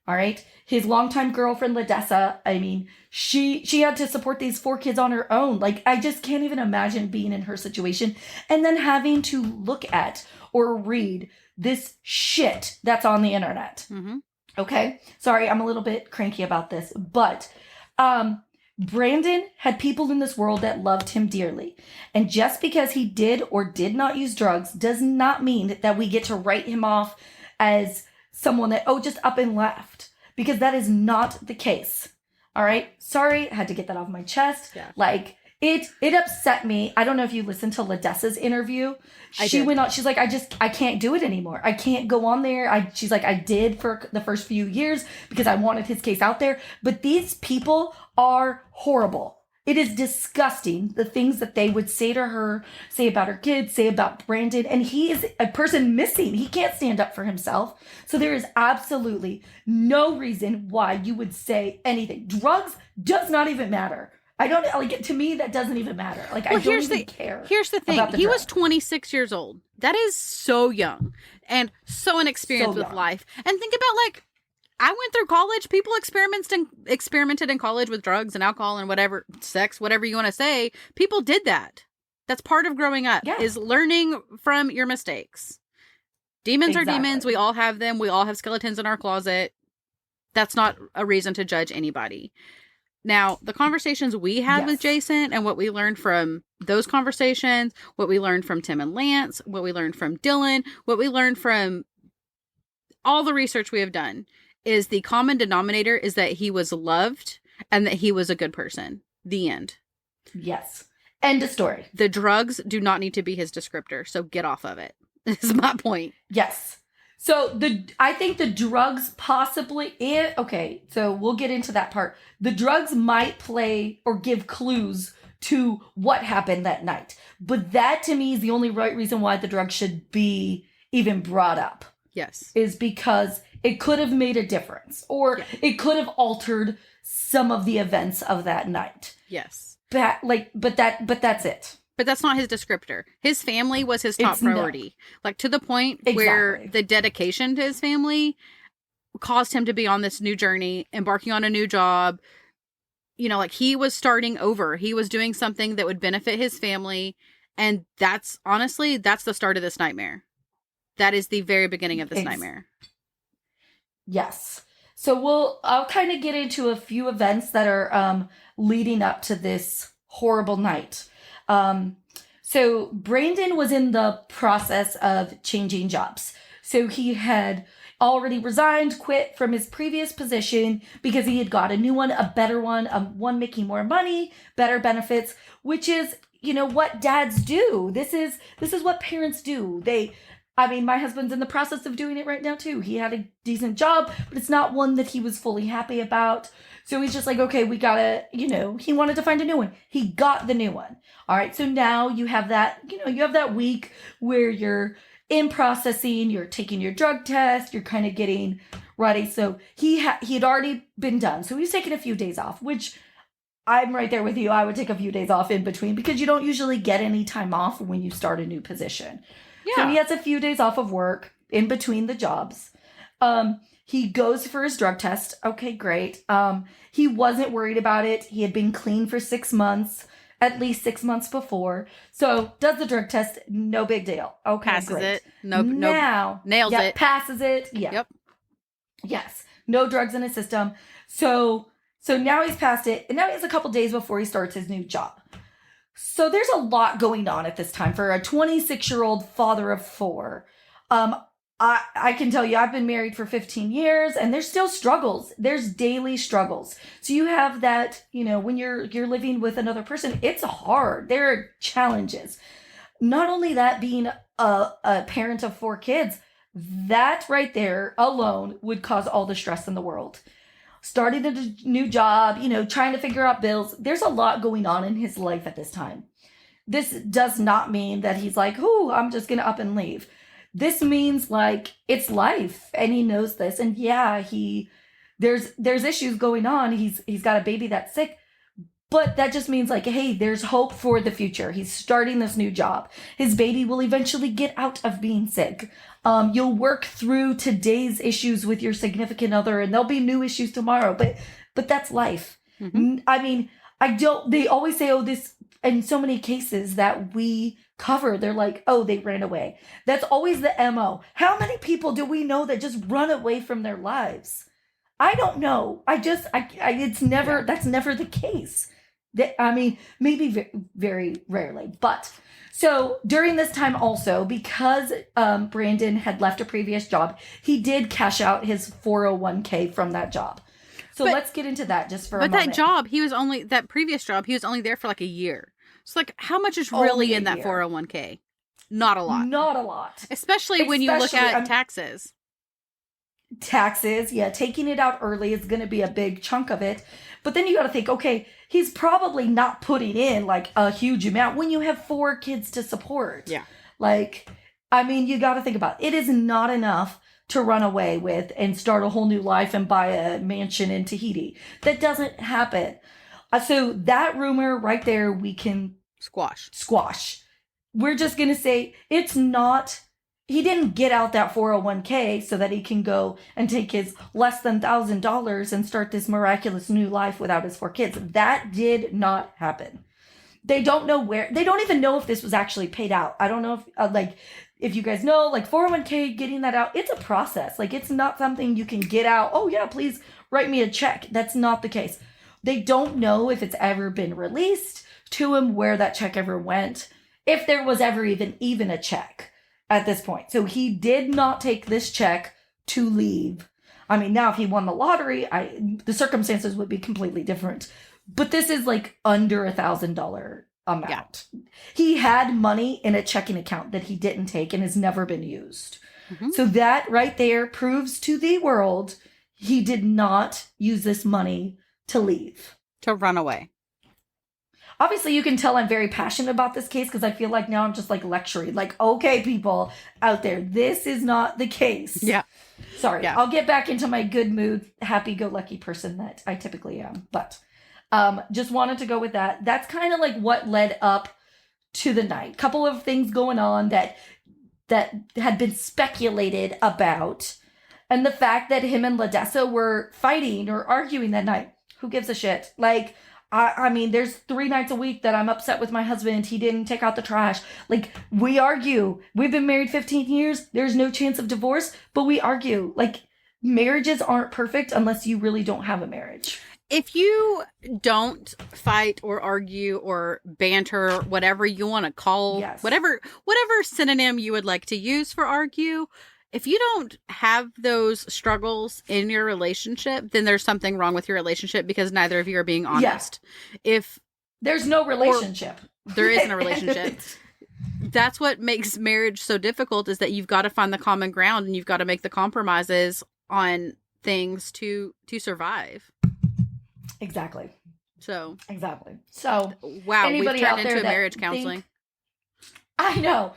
S2: All right. His longtime girlfriend, Ladessa, I mean, she had to support these 4 kids on her own. I just can't even imagine being in her situation and then having to look at or read this shit that's on the internet.
S1: Mm-hmm.
S2: Okay. Sorry, I'm a little bit cranky about this, but Brandon had people in this world that loved him dearly. And just because he did or did not use drugs does not mean that we get to write him off as someone that, just up and left, because that is not the case. All right. Sorry. I had to get that off my chest. Yeah. It upset me. I don't know if you listened to Ladessa's interview. She went on. She's like, I can't do it anymore. I can't go on there. She's like, I did for the first few years because I wanted his case out there. But these people are horrible. It is disgusting, the things that they would say to her, say about her kids, say about Brandon. And he is a person missing. He can't stand up for himself. So there is absolutely no reason why you would say anything. Drugs does not even matter. I don't, like, to me, that doesn't even matter. Like, I don't even care.
S1: Here's the thing. He was 26 years old. That is so young and so inexperienced with life. And think about, like, I went through college. People experimented in college with drugs and alcohol and whatever, sex, whatever you want to say. People did that. That's part of growing up, is learning from your mistakes. Demons are demons. We all have them. We all have skeletons in our closet. That's not a reason to judge anybody. Now, the conversations we had with Jason and what we learned from those conversations, what we learned from Tim and Lance, what we learned from Dylan, what we learned from all the research we have done, is the common denominator is that he was loved and that he was a good person. The end.
S2: Yes. End of story.
S1: The drugs do not need to be his descriptor, so get off of it. Is my point.
S2: Yes. So I think the drugs possibly, okay, so we'll get into that part. The drugs might play or give clues to what happened that night. But that to me is the only right reason why the drugs should be even brought up.
S1: Yes.
S2: Is because it could have made a difference, or it could have altered some of the events of that night.
S1: Yes.
S2: But that's it.
S1: But that's not his descriptor. His family was his top priority. Like, to the point where the dedication to his family caused him to be on this new journey, embarking on a new job. You know, like, he was starting over. He was doing something that would benefit his family. And that's, honestly, that's the start of this nightmare. That is the very beginning of this nightmare.
S2: Yes. So I'll kind of get into a few events that are leading up to this horrible night. So Brandon was in the process of changing jobs. So he had already resigned, quit from his previous position because he had got a new one, a better one, one making more money, better benefits, which is, you know, what dads do. This is what parents do. My husband's in the process of doing it right now too. He had a decent job, but it's not one that he was fully happy about. So he's just like, okay, we gotta, he wanted to find a new one. He got the new one. All right. So now you have that, you have that week where you're in processing, you're taking your drug test, you're kind of getting ready. So he had already been done. So he's taking a few days off, which I'm right there with you. I would take a few days off in between because you don't usually get any time off when you start a new position. Yeah. So he has a few days off of work in between the jobs. He goes for his drug test. Okay, great. He wasn't worried about it. He had been clean for 6 months, at least 6 months before. So does the drug test. No big deal. Okay,
S1: passes
S2: great.
S1: It. Nope. Nails it.
S2: Passes it. Yeah.
S1: Yep.
S2: Yes. No drugs in his system. So now he's passed it. And now he has a couple days before he starts his new job. So there's a lot going on at this time for a 26-year-old father of 4. I can tell you, I've been married for 15 years and there's still struggles. There's daily struggles. So you have that, when you're living with another person, it's hard. There are challenges. Not only that, being a parent of 4 kids, that right there alone would cause all the stress in the world. Starting a new job, trying to figure out bills. There's a lot going on in his life at this time. This does not mean that he's like, I'm just going to up and leave. This means like it's life and he knows this. And yeah, there's issues going on. He's got a baby that's sick, but that just means like, hey, there's hope for the future. He's starting this new job. His baby will eventually get out of being sick. You'll work through today's issues with your significant other and there'll be new issues tomorrow, but that's life. Mm-hmm. They always say, this, in so many cases that we cover, they're like, they ran away. That's always the MO. How many people do we know that just run away from their lives? I don't know. That's never the case. Maybe very, very rarely, but so during this time also, because Brandon had left a previous job, he did cash out his 401k from that job. So let's get into that just for a moment. But
S1: that previous job, he was only there for like a year. So like, how much is really in that 401k? Not a lot.
S2: Not a lot.
S1: Especially when you look at taxes.
S2: taxes. Yeah, taking it out early is going to be a big chunk of it. But then you got to think, okay, he's probably not putting in like a huge amount when you have 4 kids to support.
S1: Yeah.
S2: Like, I mean, you got to think about it. It is not enough to run away with and start a whole new life and buy a mansion in Tahiti. That doesn't happen. So that rumor right there, we can squash. We're just going to say it's not, he didn't get out that 401k so that he can go and take his less than $1,000 and start this miraculous new life without his 4 kids. That did not happen. They don't know where, they don't even know if this was actually paid out. I don't know if, if you guys know, like 401k, getting that out, it's a process. Like, it's not something you can get out. Oh yeah, please write me a check. That's not the case. They don't know if it's ever been released to him, where that check ever went, if there was ever even a check at this point. So he did not take this check to leave. I mean, now if he won the lottery, the circumstances would be completely different. But this is like under $1,000 amount. Yeah. He had money in a checking account that he didn't take and has never been used. Mm-hmm. So that right there proves to the world he did not use this money to leave.
S1: To run away.
S2: Obviously, you can tell I'm very passionate about this case because I feel like now I'm just like lecturing. Like, okay, people out there, this is not the case.
S1: Yeah.
S2: Sorry. Yeah. I'll get back into my good mood, happy-go-lucky person that I typically am. But just wanted to go with that. That's kind of like what led up to the night. Couple of things going on that had been speculated about. And the fact that him and LaDessa were fighting or arguing that night. Who gives a shit? Like, I mean, there's 3 nights a week that I'm upset with my husband. He didn't take out the trash. Like, we argue. We've been married 15 years. There's no chance of divorce, but we argue. Like, marriages aren't perfect unless you really don't have a marriage.
S1: If you don't fight or argue or banter, whatever you want to call, yes, whatever synonym you would like to use for argue, if you don't have those struggles in your relationship, then there's something wrong with your relationship because neither of you are being honest. Yeah. If
S2: there's no relationship,
S1: there isn't a relationship. That's what makes marriage so difficult, is that you've got to find the common ground and you've got to make the compromises on things to survive.
S2: Exactly.
S1: So
S2: wow,
S1: we've turned into a marriage counseling.
S2: I know.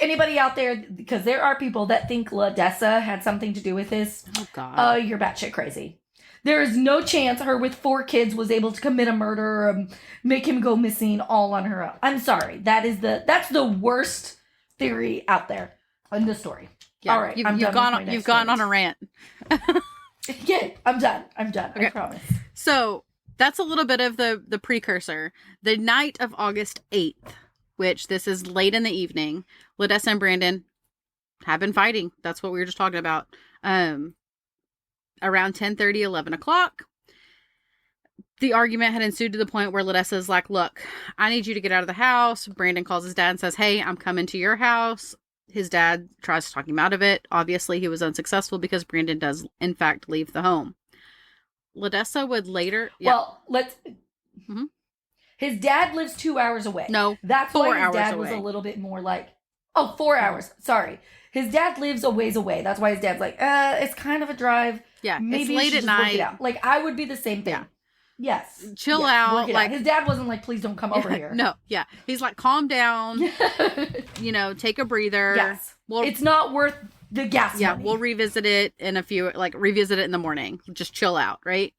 S2: Anybody out there, because there are people that think LaDessa had something to do with this.
S1: Oh, God.
S2: You're batshit crazy. There is no chance her with 4 kids was able to commit a murder or make him go missing all on her own. I'm sorry. That's the worst theory out there in the story.
S1: Yeah, all right. You've gone on a rant.
S2: Yeah, I'm done. Okay. I promise.
S1: So that's a little bit of the precursor. The night of August 8th, which this is late in the evening, LaDessa and Brandon have been fighting. That's what we were just talking about. Around 10:30, 11 o'clock, the argument had ensued to the point where LaDessa's like, look, I need you to get out of the house. Brandon calls his dad and says, hey, I'm coming to your house. His dad tries to talk him out of it. Obviously, he was unsuccessful because Brandon does, in fact, leave the home. LaDessa would later... Yeah.
S2: Well, let's... Mm-hmm. His dad lives 2 hours away.
S1: No,
S2: that's why his dad was a little bit more like... Oh, 4 hours. Sorry. His dad lives a ways away. That's why his dad's like, it's kind of a drive.
S1: Yeah,
S2: maybe
S1: it's late at night.
S2: Like, I would be the same thing. Yeah. Yes.
S1: Chill out. Like,
S2: his dad wasn't like, please don't come over here.
S1: No, yeah. He's like, calm down. Take a breather.
S2: Yes. It's not worth the gas money.
S1: Yeah, we'll revisit it in the morning. Just chill out, right?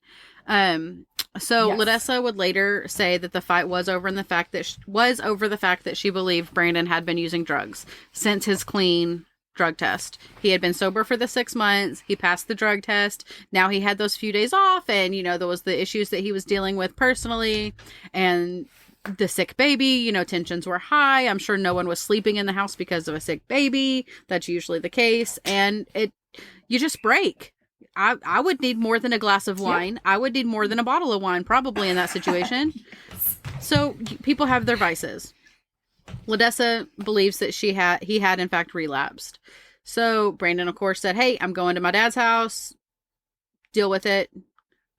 S1: So yes. LaDessa would later say that the fight was over the fact that she believed Brandon had been using drugs since his clean drug test. He had been sober for the 6 months. He passed the drug test. Now he had those few days off, and there was the issues that he was dealing with personally, and the sick baby, tensions were high. I'm sure no one was sleeping in the house because of a sick baby. That's usually the case, and you just break. I would need more than a glass of wine. Yeah. I would need more than a bottle of wine, probably, in that situation. So people have their vices. LaDessa believes that he had in fact relapsed. So Brandon, of course, said, hey, I'm going to my dad's house. Deal with it.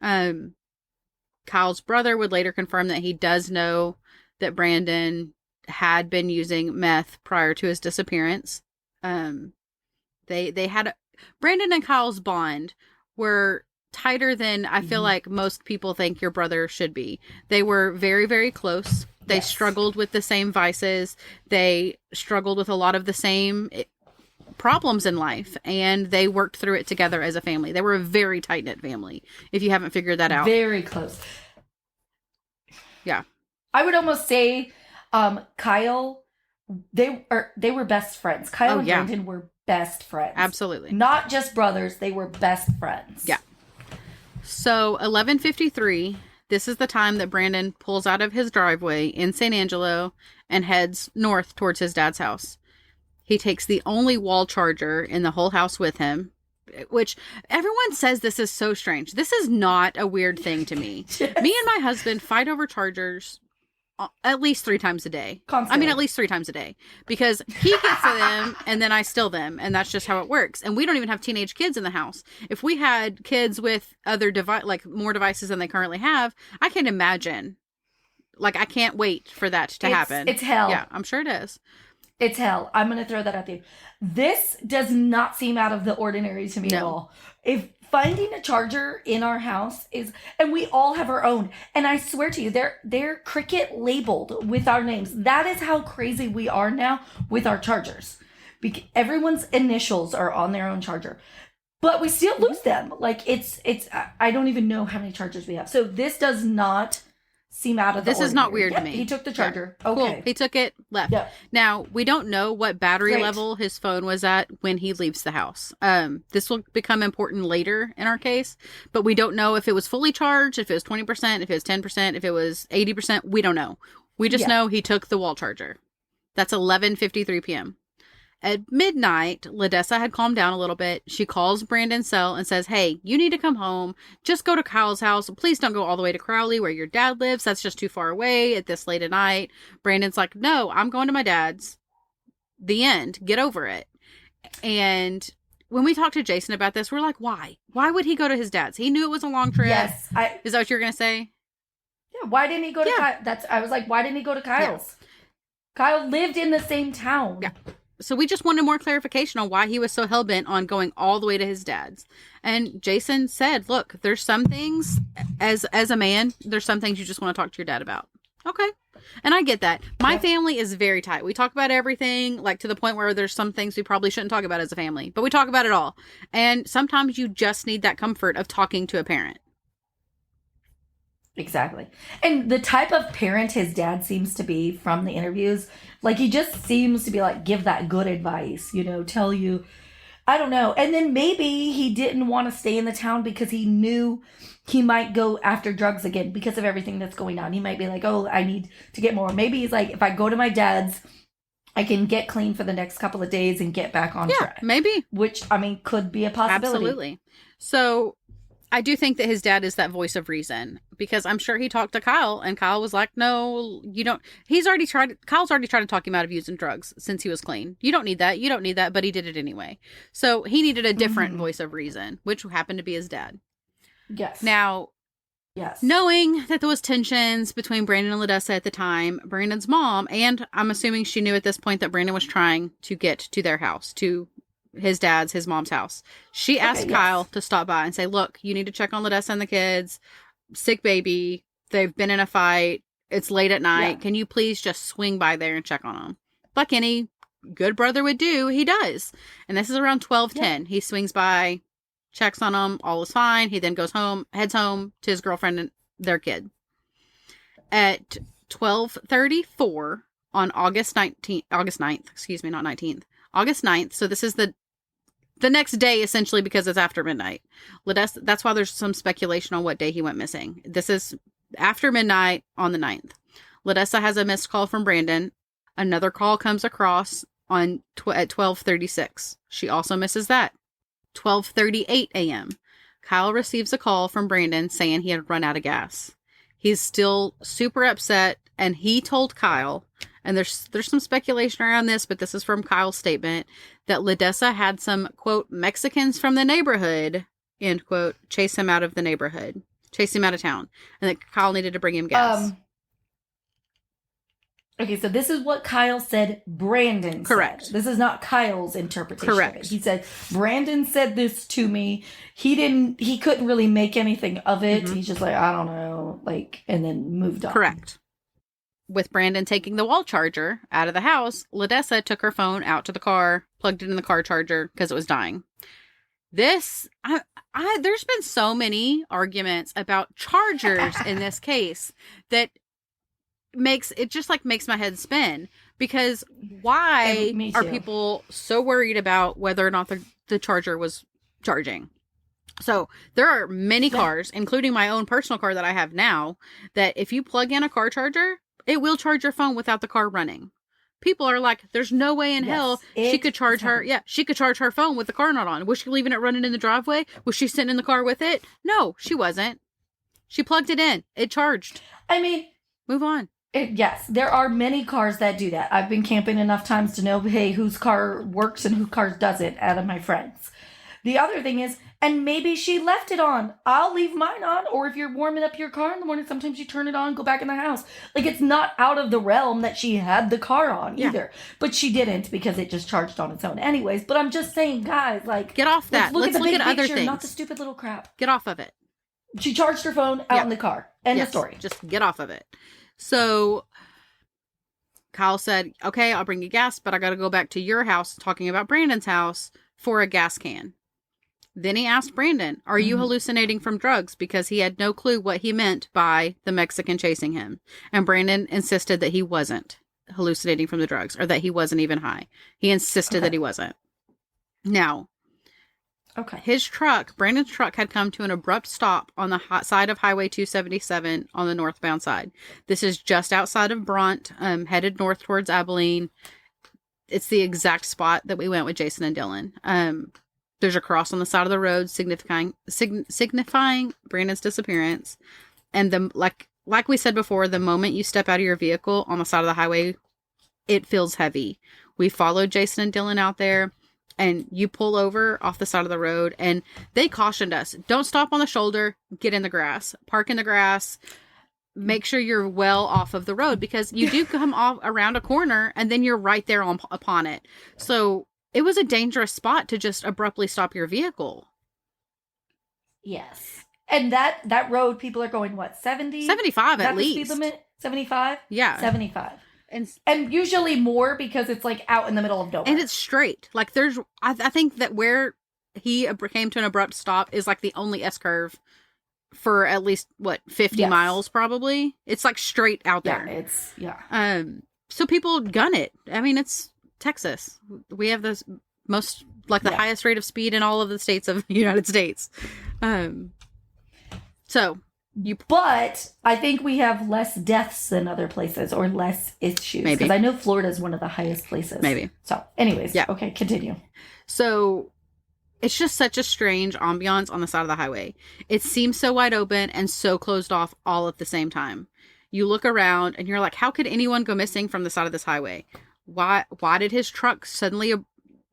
S1: Kyle's brother would later confirm that he does know that Brandon had been using meth prior to his disappearance. They had Brandon and Kyle's bond were tighter than I feel like most people think your brother should be. They were very, very close. They struggled with the same vices. They struggled with a lot of the same problems in life, and they worked through it together as a family. They were a very tight-knit family, if you haven't figured that out.
S2: Very close.
S1: Yeah.
S2: I would almost say Kyle, they were best friends. Kyle and Brandon were best friends.
S1: Absolutely.
S2: Not just brothers, they were best friends.
S1: Yeah. So 11:53, this is the time that Brandon pulls out of his driveway in San Angelo and heads north towards his dad's house. He takes the only wall charger in the whole house with him, which everyone says this is so strange. This is not a weird thing to me. Yes. Me and my husband fight over chargers at least 3 times a day. Constantly. I mean, at least 3 times a day, because he gets them and then I steal them, and that's just how it works. And we don't even have teenage kids in the house. If we had kids with other more devices than they currently have, I can imagine. Like, I can't wait for that to happen.
S2: It's hell.
S1: Yeah, I'm sure it is.
S2: It's hell. I'm going to throw that at you. This does not seem out of the ordinary to me at all. If finding a charger in our house is, and we all have our own, and I swear to you, they're Cricket labeled with our names. That is how crazy we are now with our chargers. Everyone's initials are on their own charger, but we still lose them. Like it's, I don't even know how many chargers we have. So this does not seem out of the ordinary.
S1: Is not weird to me.
S2: He took the charger.
S1: Yeah.
S2: Okay.
S1: Cool. He took it, left. Yep. Now, we don't know what battery level his phone was at when he leaves the house. This will become important later in our case, but we don't know if it was fully charged, if it was 20%, if it was 10%, if it was 80%. We don't know. We just know he took the wall charger. That's 11:53 p.m. At midnight, Ledessa had calmed down a little bit. She calls Brandon's cell and says, hey, you need to come home. Just go to Kyle's house. Please don't go all the way to Crowley where your dad lives. That's just too far away at this late at night. Brandon's like, no, I'm going to my dad's. The end. Get over it. And when we talked to Jason about this, we're like, why? Why would he go to his dad's? He knew it was a long trip.
S2: Yes.
S1: Is that what you're going to say?
S2: Yeah. Why didn't he go to Kyle? I was like, why didn't he go to Kyle's? Yeah. Kyle lived in the same town.
S1: Yeah. So we just wanted more clarification on why he was so hell-bent on going all the way to his dad's. And Jason said, look, there's some things, as a man, there's some things you just want to talk to your dad about. Okay. And I get that. My family is very tight. We talk about everything, like to the point where there's some things we probably shouldn't talk about as a family. But we talk about it all. And sometimes you just need that comfort of talking to a parent.
S2: Exactly. And the type of parent his dad seems to be from the interviews, like he just seems to be like, give that good advice, tell you, I don't know. And then maybe he didn't want to stay in the town because he knew he might go after drugs again because of everything that's going on. He might be like, oh, I need to get more. Maybe he's like, if I go to my dad's, I can get clean for the next couple of days and get back on track.
S1: Maybe.
S2: Which, could be a possibility.
S1: Absolutely. So I do think that his dad is that voice of reason, because I'm sure he talked to Kyle and Kyle was like, no, you don't. Kyle's already tried to talk him out of using drugs since he was clean. You don't need that. You don't need that. But he did it anyway. So he needed a different voice of reason, which happened to be his dad.
S2: Yes.
S1: Now, knowing that there was tensions between Brandon and Ledessa at the time, Brandon's mom, and I'm assuming she knew at this point that Brandon was trying to get to their house, to his mom's house. She asked Kyle to stop by and say, look, you need to check on Ledessa and the kids. Sick baby. They've been in a fight. It's late at night. Yeah. Can you please just swing by there and check on them? Like any good brother would do, he does. And this is around 12:10. Yeah. He swings by, checks on them. All is fine. He then heads home to his girlfriend and their kid. At 12:34 on August 9th. So this is the next day, essentially, because it's after midnight. Ledessa, that's why there's some speculation on what day he went missing. This is after midnight on the 9th. Ledessa has a missed call from Brandon. Another call comes across at 12:36. She also misses that. 12:38 a.m. Kyle receives a call from Brandon saying he had run out of gas. He's still super upset, and he told Kyle, and there's some speculation around this, but this is from Kyle's statement, that Ledessa had some, quote, Mexicans from the neighborhood, end quote, chase him out of the neighborhood, chase him out of town, and that Kyle needed to bring him gas.
S2: Okay, so this is what Kyle said Brandon
S1: Correct.
S2: said. This is not Kyle's interpretation
S1: Correct.
S2: of it. He said, Brandon said this to me. He couldn't really make anything of it.
S1: Mm-hmm.
S2: He's just like, I don't know, like, and then moved on.
S1: Correct. With Brandon taking the wall charger out of the house, Ladessa took her phone out to the car, plugged it in the car charger because it was dying. There's been so many arguments about chargers in this case that makes my head spin, because why are people so worried about whether or not the charger was charging? So there are many cars, including my own personal car that I have now, that if you plug in a car charger, it will charge your phone without the car running. People are like, there's no way in hell she could charge she could charge her phone with the car not on. Was she leaving it running in the driveway? Was she sitting in the car with it? No, she wasn't. She plugged it in. It charged.
S2: I mean,
S1: move on.
S2: Yes, there are many cars that do that. I've been camping enough times to know, hey, whose car works and whose car doesn't out of my friends. The other thing is, and maybe she left it on. I'll leave mine on. Or if you're warming up your car in the morning, sometimes you turn it on, go back in the house. Like, it's not out of the realm that she had the car on either. But she didn't, because it just charged on its own anyways. But I'm just saying, guys, like,
S1: get off that.
S2: Let's look at
S1: other
S2: picture,
S1: things.
S2: not the stupid little crap.
S1: Get off of it.
S2: She charged her phone out in the car. End of story.
S1: Just get off of it. So Kyle said, okay, I'll bring you gas, but I got to go back to your house, talking about Brandon's house, for a gas can. Then he asked Brandon, are you hallucinating from drugs? Because he had no clue what he meant by the Mexican chasing him. And Brandon insisted that he wasn't hallucinating from the drugs, or that he wasn't even high. He insisted that he wasn't. Now, Brandon's truck had come to an abrupt stop on the side of Highway 277 on the northbound side. This is just outside of Brunt, headed north towards Abilene. It's the exact spot that we went with Jason and Dylan. There's a cross on the side of the road signifying Brandon's disappearance. And like we said before, the moment you step out of your vehicle on the side of the highway, it feels heavy. We followed Jason and Dylan out there, and you pull over off the side of the road, and they cautioned us, don't stop on the shoulder, get in the grass, park in the grass, make sure you're well off of the road, because you do come off around a corner and then you're right there upon it. So it was a dangerous spot to just abruptly stop your vehicle.
S2: Yes. And that road, people are going, what, 70?
S1: 75 at least.
S2: Speed limit? 75?
S1: Yeah.
S2: 75. And usually more, because it's like out in the middle of nowhere.
S1: And it's straight. Like I think that where he came to an abrupt stop is like the only S-curve for at least, 50 miles probably. It's like straight out there. So people gun it. I mean, it's Texas. We have the most, the highest rate of speed in all of the states of the United States. But
S2: I think we have less deaths than other places, or less issues.
S1: Maybe.
S2: Because I know Florida is one of the highest places.
S1: Maybe.
S2: So, anyways. Yeah. Okay, continue.
S1: So, it's just such a strange ambiance on the side of the highway. It seems so wide open and so closed off all at the same time. You look around and you're like, how could anyone go missing from the side of this highway? Why did his truck suddenly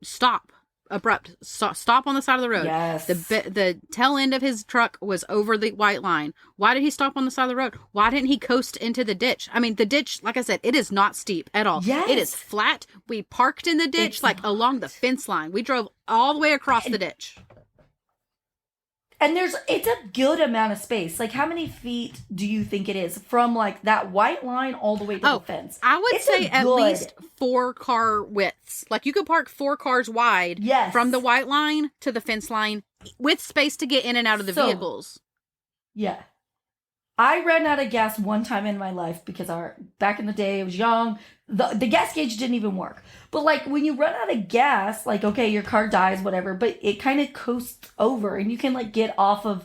S1: stop? Stop on the side of the road.
S2: Yes.
S1: The tail end of his truck was over the white line. Why did he stop on the side of the road? Why didn't he coast into the ditch? I mean, the ditch, like I said, it is not steep at all.
S2: Yes.
S1: It is flat. We parked in the ditch, along the fence line. We drove all the way across the ditch.
S2: And it's a good amount of space. Like, how many feet do you think it is from that white line all the way to the fence?
S1: I would say at least 4 car widths. Like, you could park 4 cars wide from the white line to the fence line with space to get in and out of the vehicles.
S2: Yeah. I ran out of gas one time in my life because back in the day, I was young. The gas gauge didn't even work. But when you run out of gas, okay, your car dies, whatever, but it kind of coasts over and you can get off of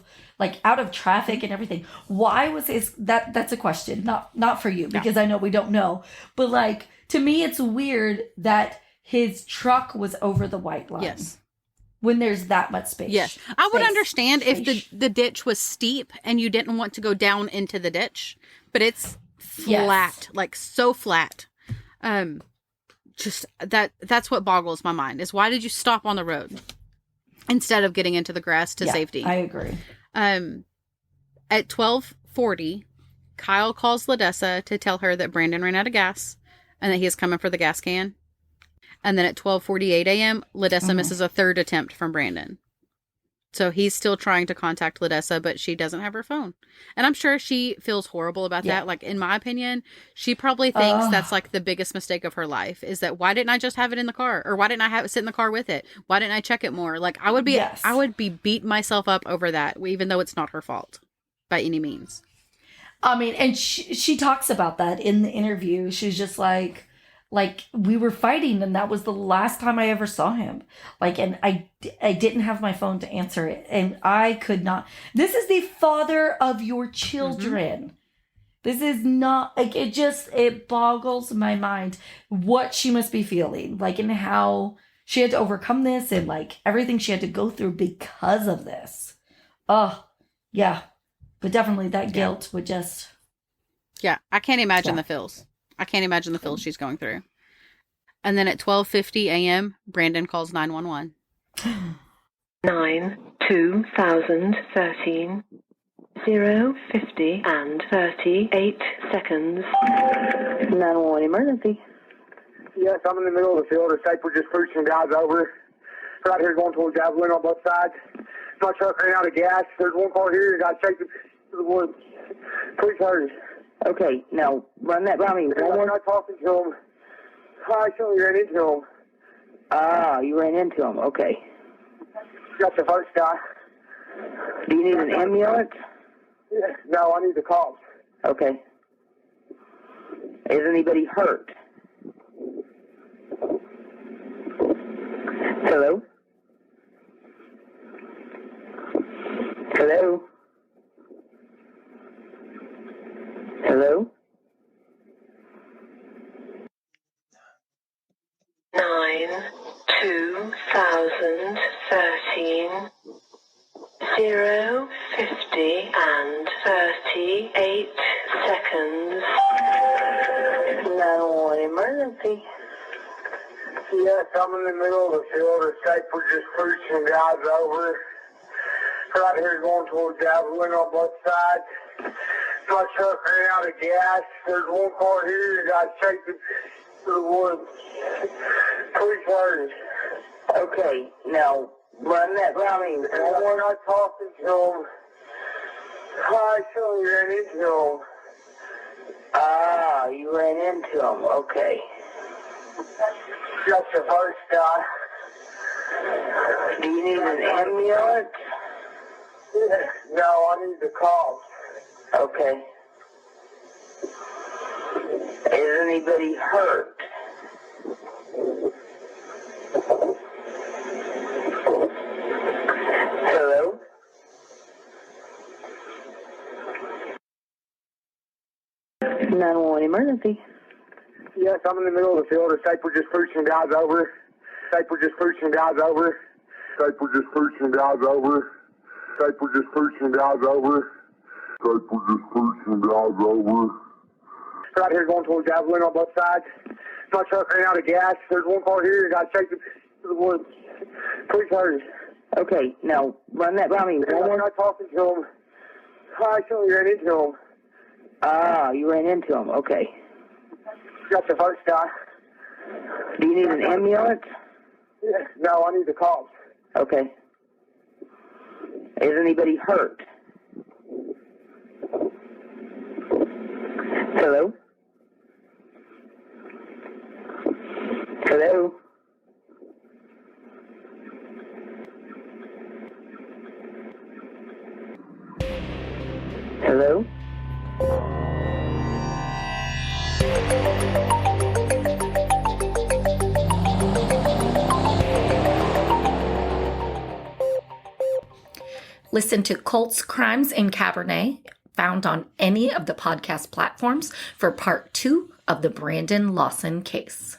S2: out of traffic and everything. Why was that's a question, not for you, because I know we don't know. But to me, it's weird that his truck was over the white line.
S1: Yes.
S2: When there's that much space.
S1: Yes. I would understand if the ditch was steep and you didn't want to go down into the ditch, but it's flat, so flat. Just that's what boggles my mind, is why did you stop on the road instead of getting into the grass to safety?
S2: I agree.
S1: At 12:40, Kyle calls Ladessa to tell her that Brandon ran out of gas. and that he is coming for the gas can. And then at 12:48 a.m., Ledessa misses a third attempt from Brandon. So he's still trying to contact Ledessa, but she doesn't have her phone. And I'm sure she feels horrible about that. Like, in my opinion, she probably thinks that's like the biggest mistake of her life, is that why didn't I just have it in the car? Or why didn't I have it sit in the car with it? Why didn't I check it more? Like, I would be beating myself up over that, even though it's not her fault by any means.
S2: I mean, and she talks about that in the interview. She's just like, we were fighting, and that was the last time I ever saw him. Like, and I didn't have my phone to answer it, and I could not. This is the father of your children. This is not, like, it boggles my mind what she must be feeling, like, and how she had to overcome this, and like everything she had to go through because of this. Oh, yeah. But definitely that guilt would just...
S1: Yeah, I can't imagine the feels. I can't imagine the feels she's going through. And then at 12:50 a.m., Brandon calls 911.
S3: 9/2013 0:50 and 38 seconds. 911 emergency.
S4: Yes, I'm in the middle of the field. The Staples just pushed some guys over. Right here going towards Javelin on both sides. My truck ran out of gas. There's one car here. Got shaken to the woods. Please hurry.
S3: Okay, now run that by me.
S4: We're not talking to him. I actually ran into him.
S3: Ah, you ran into him. Okay.
S4: Got the first guy.
S3: Do you need an ambulance?
S4: Yeah. No, I need the cops.
S3: Okay. Is anybody hurt? Hello? Hello? Hello?
S5: 9/2013 0:50 and 38 seconds.
S3: 911 emergency.
S4: Yes, I'm in the middle of the field. The Staples just pushed some guys over. Right here going towards Javelin on both sides. My truck ran out of gas. There's one car here that got shaken to the woods. Please hurry.
S3: Okay, now run that by me.
S4: We're not talking to him. I actually ran into him.
S3: Ah, you ran into him. Okay.
S4: Got the first guy.
S3: Do you need an ambulance?
S4: No, I need the cops.
S3: Okay. Is anybody hurt? Hello?
S4: .911 emergency. Yes, I'm in the middle of the field. The Staples just pushed some guys over. Staples just pushed some guys over. Staples just pushed some guys over. Staples just pushed some guys over. Staples just pushed some guys over. Right here going towards Javelin on both sides. My truck ran out of gas. There's one car here that got shaken to the woods. Please hurry.
S3: Okay, now run that by me.
S4: We're not talking to him. I actually ran into him.
S3: Ah, you ran into him. Okay.
S4: Got the first guy.
S3: Do you need an ambulance?
S4: No, I need the cops.
S3: Okay. Is anybody hurt? Hello? Hello? Hello?
S2: Listen to Colts, Crimes, and Cabernet, found on any of the podcast platforms, for part 2 of the Brandon Lawson case.